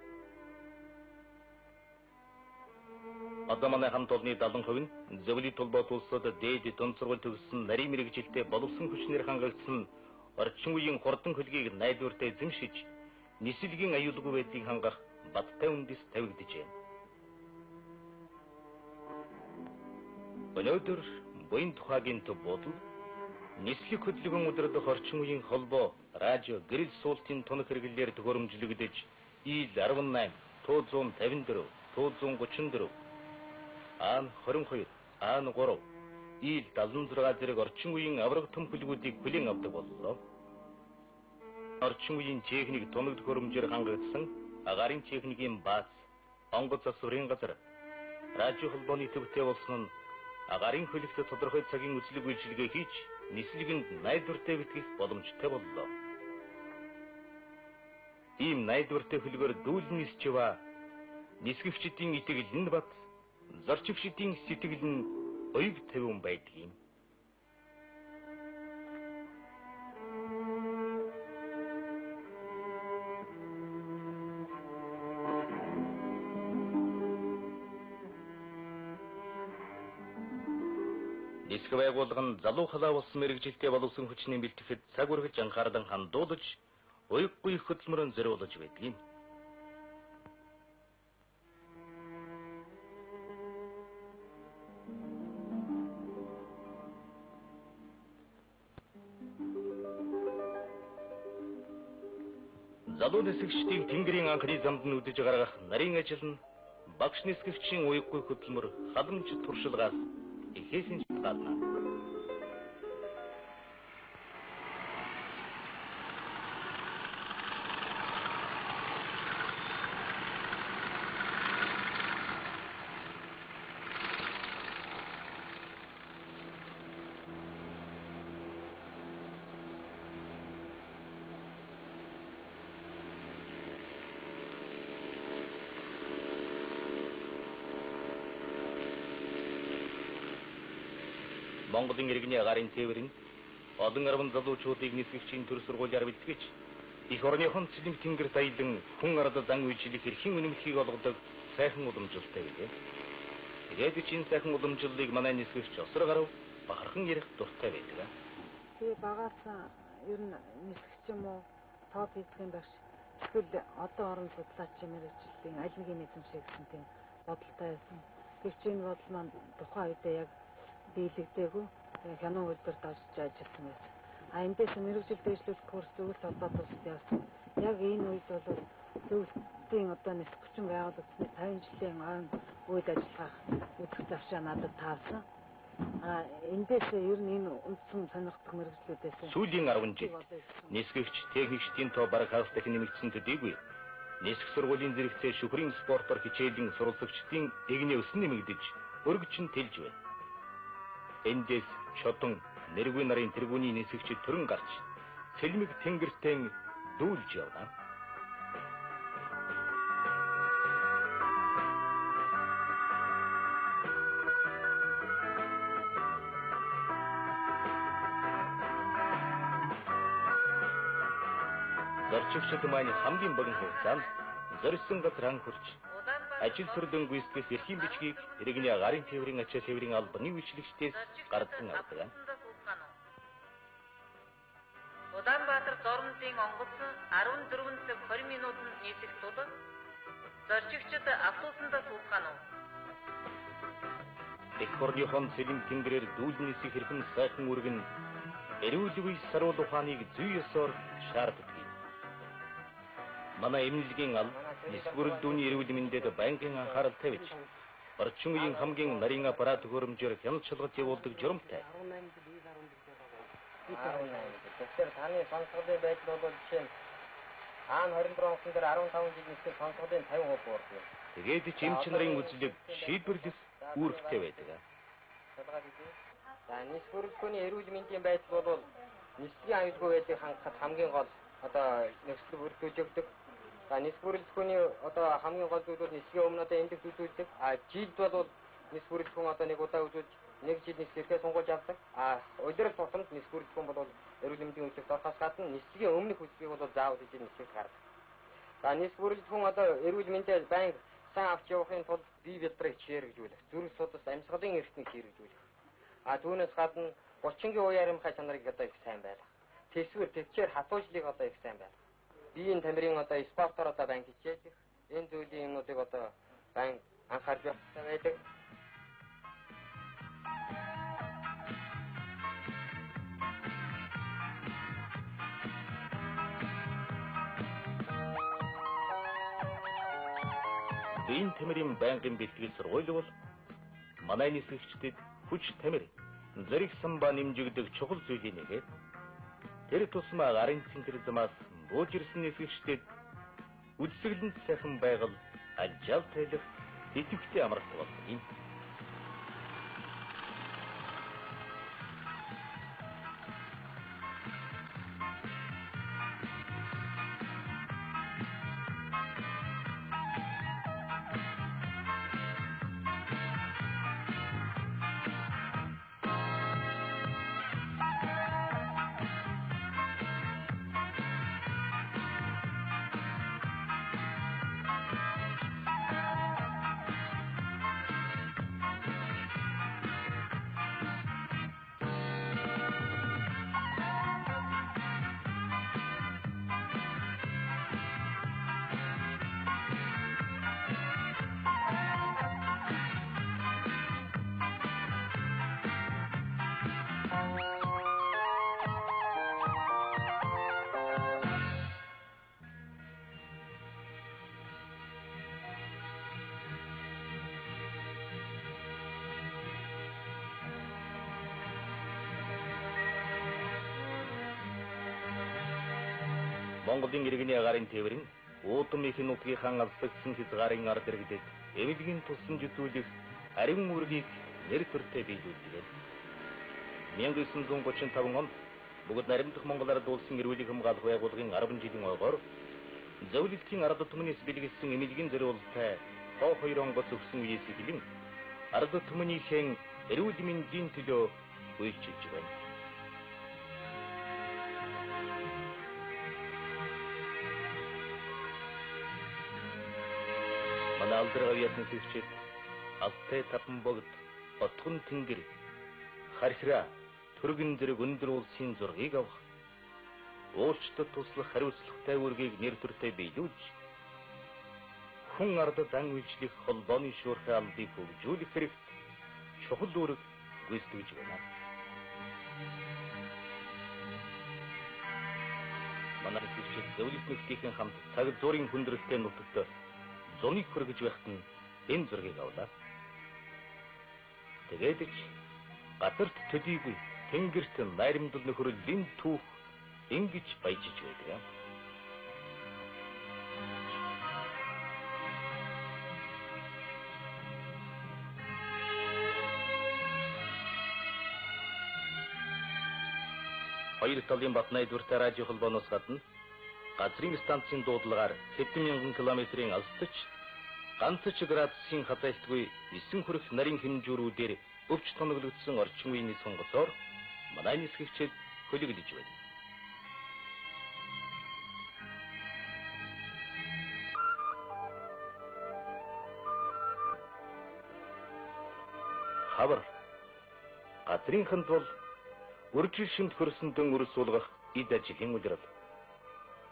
Одоо манай хамт олонны 70% нь зөвлөлт холбоот улсууд дээд дунд сургууль төгссөн нарийн мэргэжилтэд боловсон хүчнэр хангагдсан орчин үеийн хурдан хөлгийг найдвартай эзэмшиж нислэгийн аюулгүй байдлыг хангах баттай үндэс тавигджээ. Өнөөдөр буян тухайгийн төв бодол нислэг хөдөлгөөн удирдах орчин үеийн холбоо, радио, гэрэл суултын тунх хэрэглэлээр төхөөрөмжлөгдөж ил 18, туу 154, туу 134, аан 22, аан 3, ил 76 зэрэг орчин үеийн авраг том хөлгүүдийг хүлээн авдаг боллоо. Орчин үеийн техник тунх төхөөрөмжөөр хангагдсан агаарын техникийн бааз, онгоц засварын газар, радио холбооны төвтэй болсон нь агаарын хөлөгт тодорхой цагийн үзлэг үйлчилгээ хийж нислэгэнд найдвартай битгэх боломжтой боллоо. Ийм найдвартай хөлгөөр дүүлэн нисчва нисгэгчдийн итгэл нь бат, зорчигчдийн сэтгэл нь оёг тавиун байдаг юм. Нисэх байгууллага нь залуу халаа болсон мэрэгжилтэй боловсон хүчний бэлтгэхэд цаг үргэлж анхаардан хандуулж, уяггүй их хөдөлмөрөнд зориулж байдаг юм. Залуу нисгэгчдийг тэнгэрийн анхны замд нь үдэж гаргах нарийн ажил нь багш нисгэгчийн уяггүй хөдөлмөр халамж туршилгаас ихээсийн гадна. Монголын иргэний агаарын тээвэр нь олон 10 залуучуудыг нисгэгчийн төр сургуулиар бэлтгэж, их орныхон цэлэг тэнгэр саялан хүн ард зан үйлчлэх эрхийн үнэмлэхийг олгодог сайхан уламжлалтай билээ. Тэгээд чинь сайхан уламжлалыг манай нисгэгч осор гарав бахархан ярих дуртай байдаг. Тэгээ багаас ер нь нисгэгч юм уу топ хийх юм байна. Тэгвэл одоо орон судлаач мэрэгчлийн аль нэг мэдрэмж гэсэн тийм бодолтой байсан. Гэвч энэ бодол маань тухайн үедээ яг дийлэгдээгүй хянан үйлдвэрт орж ажилласан байсан. Эндээс мэрэгжил дэвшлүүлэх курс зөвлөлт холбоот улсад явсан. Яг энэ үед бол зөвлөлтийн одоо нисгэгчин байгуулагдсны 50 жилийн үед ажиллах үзэх завшаа надад таарсан. Эндээс ер нь энэ үндсэн сонирхох мэрэгжлүүдээс сүүлийн 10 жил нисгэгч техникчдийн тоо бараг хагас дахин нэмэгдсэн төдийгүй нисэх сургуулийн зэрэгцээ шүхрийн спортоор хичээлийн сурвалжлагчдын эгний өсөн нэмэгдэж өргөжин тэлж байна. Эндээс чодон нэргүй нарын тэргүүний нисгэгчид төрөн гарч цэлмэг тэнгэртэн дүүлж явна. Зорчигчид маань хамгийн богино хугацаанд зорьсон газар хурж ажил сүрдэн гүйцэтгэх эрхийн бичгийг иргэний агаарын тээврийн ачаа тээврийн албаны үйлчлэгчдээс гаргасан авдаг. Улаанбаатар Зормдын онгоцон 14 цаг 20 минутанд нийцэх тул зорчигчид автобусанд суухан уу. Эхорныхон цэлэн тэнгэрээр дүүлэн нисэх хэрхэн сайхан үргэн эрүүлгүй саруул ухааныг зүй ёсоор шаарддаг. Манай эмнэлгийн алба нисгүүрэл дүүний эрүүл мэндэд байнгын анхаарал тавьж, орчин үеийн хамгийн нарийн аппарат төхөөрөмжөөр хяналт шалгалт явуулдаг журамтай. Тэгэхээр таны сонсголын байдал бол жишээ нь аан 27 онсон дээр 15 жил нисэх сонсголын 50% буурдаг. Тэгээд ч эмч нарын үзлэг шийдвэрлэх үүрэгтэй байдаг. За нисгүүрэлтний эрүүл мэндийн байдал бол нислэгийн аюулгүй байдлыг хангахад хамгийн гол одоо нөхцөл бүрдүүлж өгдөг. За нисгүүрэлтний одоо хамгийн гол зүйл бол нислэгийн өмнө одоо эндэгт үзүүлдэг. Жилд бол нисгүүрэлтэн одоо нэг удаа үзүүлж нэг жил нислэгээ сунгуулж авдаг. Удирдах тусамд нисгүүрэлтэн бол эрүүл мэндийн үйлчлэгт орохоос гадна нислэгийн өмнөх үзлэгийг бол заавал хийж нислэгт гаргадаг. За нисгүүрэлтэн одоо эрүүл мэндийг байнга сайн авч явахын тулд бие биедрийг хэрэгжүүлэх, зүрх судас амьсгалын эрхтнийг хэрэгжүүлэх. Түүнээс гадна 30-гийн уян аримхай чанарыг одоо их сайн байлгах. Тэсвэр тэтчээр хатуужлыг одоо их сайн байлгах. биеийн тамирын одоо спортоор одоо байн хичээж энэ зүйлийн юмнуудыг одоо байн анхаарч явах байдаг. Биеийн тамирын байнгын бэлтгэл сургууль бол манай нисгэгчдэд хүч тамир, зэрэг самбаа нэмжигдэх чухал зүйлийн нэгэд тэр тусмаа гарын цэнхэр замаас бууж ирсэн нисгэгчдэд үдсгэлэнд сайхан байгаль алжаал тайлах идэвхтэй амралт болсон юм. Монголын иргэний гарын тээврийн уудам их нутгийнхаа алсагдсан хязгаарын ард иргэдэд эмнэлгийн тусламж үзүүлэх ариун үүргийг нэр төртэй биелүүлдэг. 1935 онд бүгд наримдах Монголоор дуулсан эрүүлэг хамгаалах байгууллагын 10 жилийн ойгоор зөвлөлтийн ард түмнээс бэлгэлсэн эмнэлгийн зориулалттай хоо 2 онгоц өгсөн үеэс эхлэн ард түмнийхэн эрүүл мэндийн төлөө үйлчилж байна. Алдрага ясны сэвчэд алтай тапан богд отгон тэнгэр хархира төргөн зэрэг өндөр улсын зургийг авах уулчдад туслах хариуцлагатай үүргийг нэр төртэй биелүүлж хүн ардад ан үйлчлэх холбооны шуурхай алдыг хөгжүүлэх хэрэгт чухал үүрэг гүйцэтгэж байна. Манай сэвчэд зөвлөлт нөхцөлийн хамт цаг зуурын хүндрэлтэй нутагт зунийг хүргэж байхад нь энэ зургийг авлаа. Тэгээд ч гадарт төдийгүй тэнгэрт найрамдал нөхөрлөлийн түүх ингэж баяжиж байдаг. Хоёр талын Батнай дүртэй радио холбооноос гадна газрын станцын дуудлагаар хэдэн мянган километрийн алстаж ганц ч градусын хазайлтгүй 9 хүрэх нарийн хэмжүүрүүдээр өвч тоноглогдсон орчин үеийн сонгоцоор манай нисгэгчид хөлөглөж байна. Хавар газрын ханд бол үржил шимт хөрсөн дэн үрс суулгах эд ажлын улирал.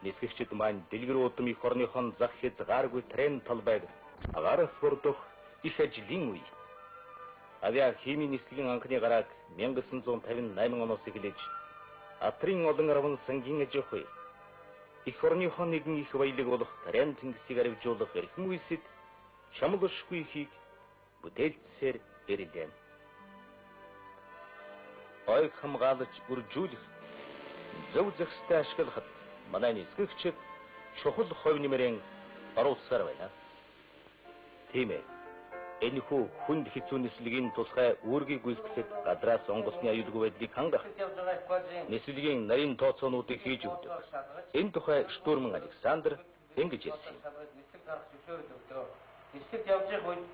Нисгэгчид маань дэлгэр удам их орныхон зах хязгааргүй трен талбайг агаарас бүрдөх их ажлын үе. Авиа химийн нислэгийн анхны гарааг 1958 оноос эхлэж Атрын олон арван сангийн аж ахуй их орныхон нэгэн их баялаг болох трен тэнгисийг арвижуулах эрхэм үйлсэд шамлшгүй хийг бүтээлцээр ирэлэн. Ойг хамгаалж үржүүлэх зөв зохистой ашиглахад манай нисгэгчид чухал хувь нэмрэн оруулсаар байна. Тийм ээ. Энэхүү хүнд хэцүү нислэгийн тусгай үүргийг гүйцэтгэхэд гадраас онгоцны аюулгүй байдлыг хангах нислэгийн нарийн тооцоонуудыг хийж өгдөг. Энэ тухай штурман Александр ингэж хэлсэн. Нислэгт явж байгаа үед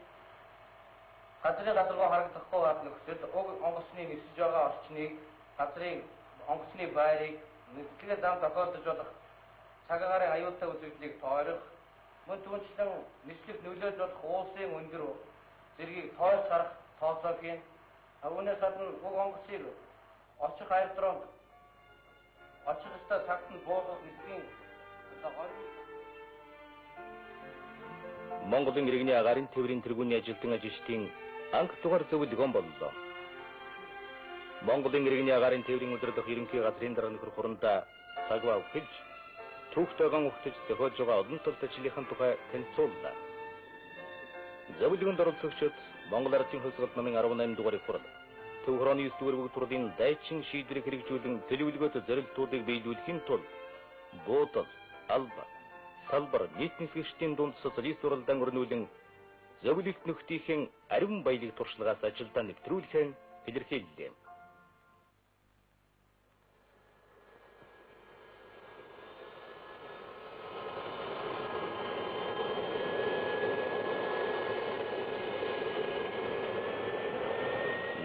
газрын гадаргуу харагдахгүй байх нөхцөлд онгоцны нисэж байгаа орчныг, газрын онгоцны байрыг нислэгээ зам тохиолдож болох цагаагаар аюултай үзэгдлийг тойрох, мөн түүнчлэн нислэгт нөлөөлж болох уусын өндөр зэргийг тойлж гарах тооцоог үүнээс гадна уг онгоцыг очих аэрдроонд очих ёстой цагт нь буулгах нислэгийн Монголын иргэний агаарын тээврийн тэргүүний ажилтан ажилчдын анх дугаар зөвлөгөөн боллоо. Монголын иргэний агаарын тээврийн удирдах ерөнхий газрын дараа нөхөр хурандаа цагваа өгч түүхтэйгэн өгч зохиож байгаа олон талт ажлынхаа тухай танилцууллаа. Зөвлөгөөнд оролцогчид Монгол Ардын хувьсгалт намын 18 дугаарыг хурал, Төв хорооны 9 дугаар бүгд хурлын дайчин шийдвэрийг хэрэгжүүлэн төлөвлөгөөт зорилтуудыг биелүүлэхийн тулд буудал, алба, салбар, нийт нисгэгчдийн дунд социалист уралдаан өрнүүлэн зөвлөлт нөхдийнхээ ариун баялаг туршлагаас ажилдаа нэвтрүүлэхэн илэрхийллээ.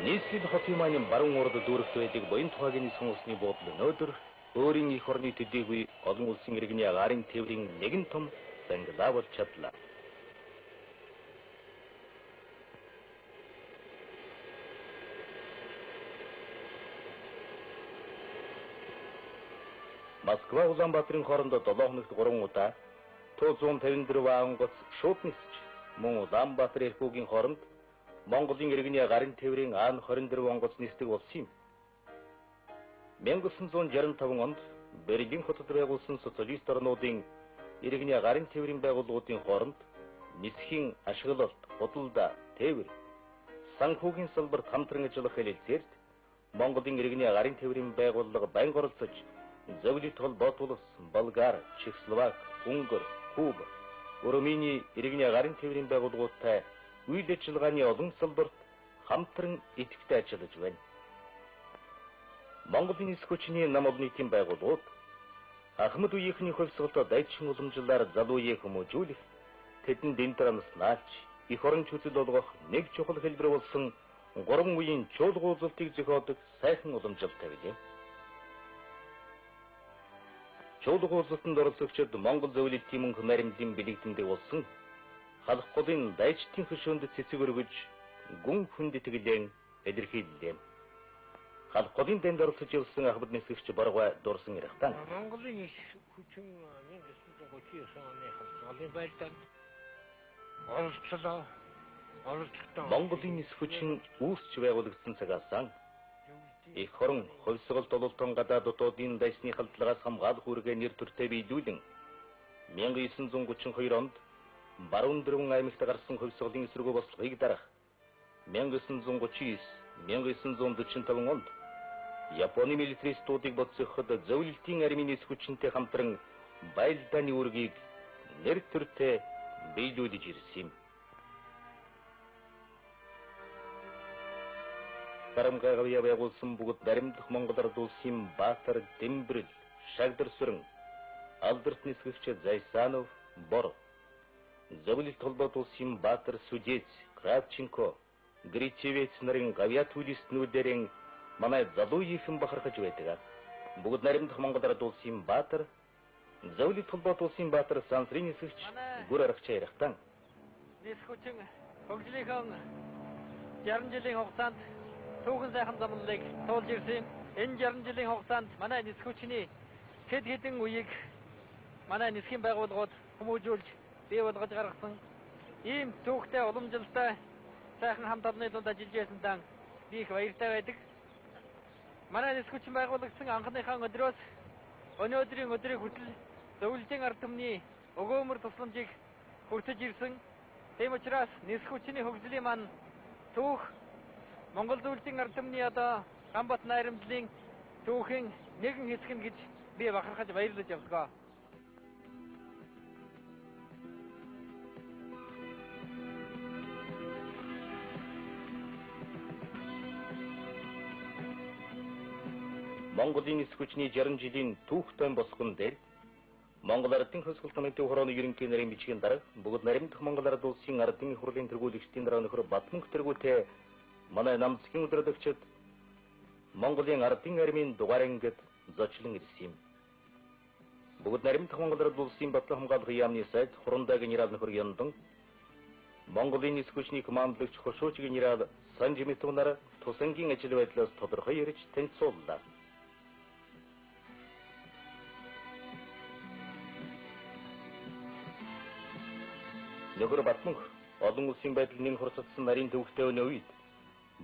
Нийслэл хотын маань баруун урд дүүрэгт байдаг Буян тухайгийн сонгосны буудлын өнөөдөр өөрийн их орны төдийгүй олон улсын иргэний агаарын тээврийн нэгэн том зангилаа болж чадлаа. Москва Улаанбаатарын хоорондоо 7 хоногт 3 удаа туу 154 онгоц шууд нисч мөн Улаанбаатар эрхүүгийн хооронд Монголын иргэний агаарын тээврийн Ан 24 онгоц нисдэг болсон юм. 1965 онд Берлин хотод байгуулсан социалист орнуудын иргэний агаарын тээврийн байгууллагуудын хооронд нисхийн ашиглалт, худалдаа, тээвэр, санхүүгийн салбарт хамтран ажиллах хэлэлцээрд Монголын иргэний агаарын тээврийн байгууллага байнга оролцож зөвлөлт холбоот улс Болгар, Чехословак, Унгар, Куба, Румыний иргэний агаарын тээврийн байгууллагуудтай үйл ажиллагааны олон салбарт хамтран идэвхтэй ажиллаж байна. Монголын нисэх хүчний нам олон нийтийн байгууллагууд Ахмад үеийнхний хувьсгалд дайчин уламжлалаар залуу үеийг хүмүүжүүлэх, тэдэнд энэ дарамт наалж, их орон чөлөө болгох нэг чухал хэлбэр болсон 3 үеийн чуулга уулзалтыг зохиодог сайхан уламжлалтай билээ. Чуулга уулзалтанд оролцогчид Монгол зөвлөлтийн мөнх наримдын бэлэгдэндээ болсон халах голын дайчдын хөшөөнд цэцэг өргөж гүн хүндэтгэлэн илэрхийллээ. Халах голын дэнд оролцож явсан Ахмад нисгэгч Боргой дурсан ярихтан Монголын их хүчин 1939 оны халах голын байлдаанд оролцлоо. Монголын нисэх хүчин үүсч байгуулагдсан цагаас их хорон хувьсгалт ололтон гадаад дотоодын дайсны халдлагаас хамгаалах үүргээ нэр төртэй биелүүлэн 1932 онд баруун дөрвөн аймагт гарсан хувьсгалын эсрэгөө бослогыг дарах 1939, 1945 онд Японы милитаристуудыг боцсоход зөвлөлтийн армийн нисэх хүчинтэй хамтран байлдааны үүргийг нэр төртэй биелүүлж ирсэн юм. Барамгайгавья байгуулсан бүгд баримдах Монгол ард улсын Баатар, Дэмбэрэл, Шагдар сүрэн, Алдарт нисгэгч Зайсанов, Бор, зөвлөлт холбоот улсын Баатар, Сүжээц, Кравченко, Гричевец нарын гавья түлиснүүдэрэн манай залуу ийхэн бахархаж байдаг. Бүгд наримдах Монгол ард улсын Баатар, зөвлөлт холбоот улсын Баатар сансрын нисгэгч Гүр аргач ярихтан нисэх хүчин хөгжлийнхэн 60 жилийн хугацаанд түүхэн сайхан замналыг туулж ирсэн. Энэ 60 жилийн хугацаанд манай нисэх хүчний хэд хэдэн үеийг манай нисхийн байгууллагууд хүмүүжүүлж бий болгож гаргасан ийм түүхтэй уламжлалтай сайхан хамт олонны дунд ажиллаж байсандаа би их баяртай байдаг. Манай нисэх хүчин байгуулагдсан анхныхаа өдрөөс өнөөдрийн өдрийг хүртэл зөвлөлийн ард түмний өгөөмөр тусламжийг хүртэж ирсэн. Тийм учраас нисэх хүчний хөгжлийн маань түүх Монгол зөвлөлийн ард түмний одоо Гамбат найрамдлын түүхийн нэгэн хэсэг нь гэж би бахархаж баярлаж явдаг. Монголын нисэх хүчний 60 жилийн түүхтэй босгон дээр Монгол ардын хувьсгалт намын төв хорооны ерөнхий нарийн бичгийн дарга бүгд наримдах Монгол ард улсын ардын их хурлын тэргүүлэгчдийн дараа нөхөр Батмөнх тэргүүтэй манай намцгийн удирдагчид Монголын ардын армийн дугаар ангид зочлон ирсэн юм. Бүгд наримдах Монгол ард улсын батлан хамгаалах яамны сайд хурандаа генерал нөхөр Яндан, Монголын нисэх хүчний командлагч Хошууч генерал Санжимитов нар тусангийн ажил байдлаас тодорхой ярьж танилцууллаа. Нөхөр Батмунх олон улсын байдал нэг хурцсан нарийн төвхтэй өнөө үед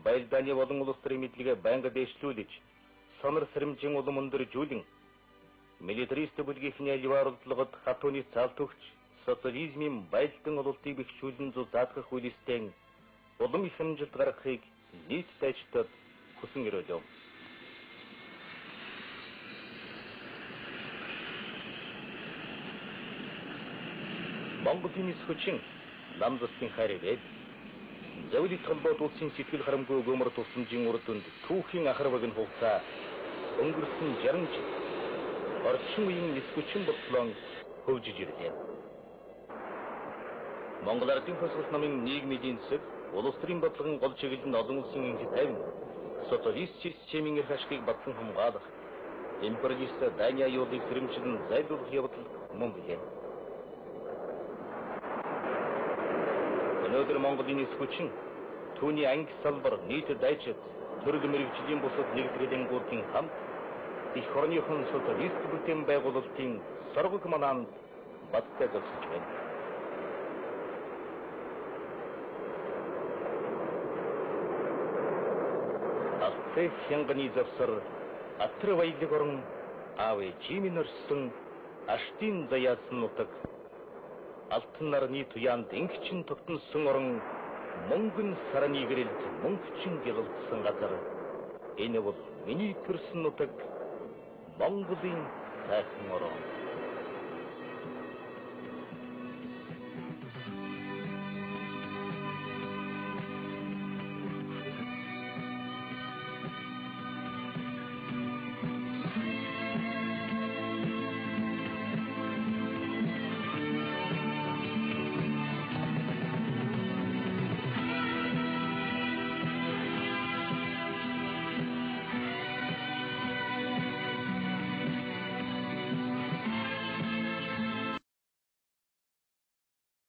байлдааны болон улс төрийн мэдлэгээ байнга дэвшлүүлж сонор сэрэмжийн улам өндөржүүлэн милитарист бүлгийнхний аливаарлагад хатууны цаалт өгч социализмын байлдан ололтыг бэхжүүлэн заадгах үйлстэй улам их хэмжээд гаргахыг нийт дайчдад хүсэн өрөөлөв. Монголын нис хүчин намзастын хайрыг зөвлөлт холбоот улсын сэтгэл харамгүй гомор тусламжийн үр дүнд түүхийн ахарваг нь хугацаа өнгөрсөн 60 жил орчин үеийн нис хүчин бодлон хөгжиж ирлээ. Монгол Ардын хөсгөл намын нийгмийн засаг улс төрийн бодлогын гол чиглэл нь олон улсын инхэ тайван социалист системийн эрх ашигыг батлан хамгаалах империалист Дания юулыг сэрэмжлэн зайлуулах явдал мөн билээ. Өнөөдөр Монголын нис хүчин түүний анги салбар нийт дайчид төрөл мэргэжлийн бусад нэгдрэгэнгүүдийн хамт их орныхон социалист бүтээн байгуулалтын соргог манаанд баттай зогсож байна. Алтай хянганы завсар атар баялаг орон аавэ жимин орсон аштын заяасан нутаг алтан нарны туяанд ингчин тогтносон орон мөнгөн сарны гэрэлд мөнгөчин гялалдсан газар энэ бол миний төрсөн нутаг Монголын сайхан орон.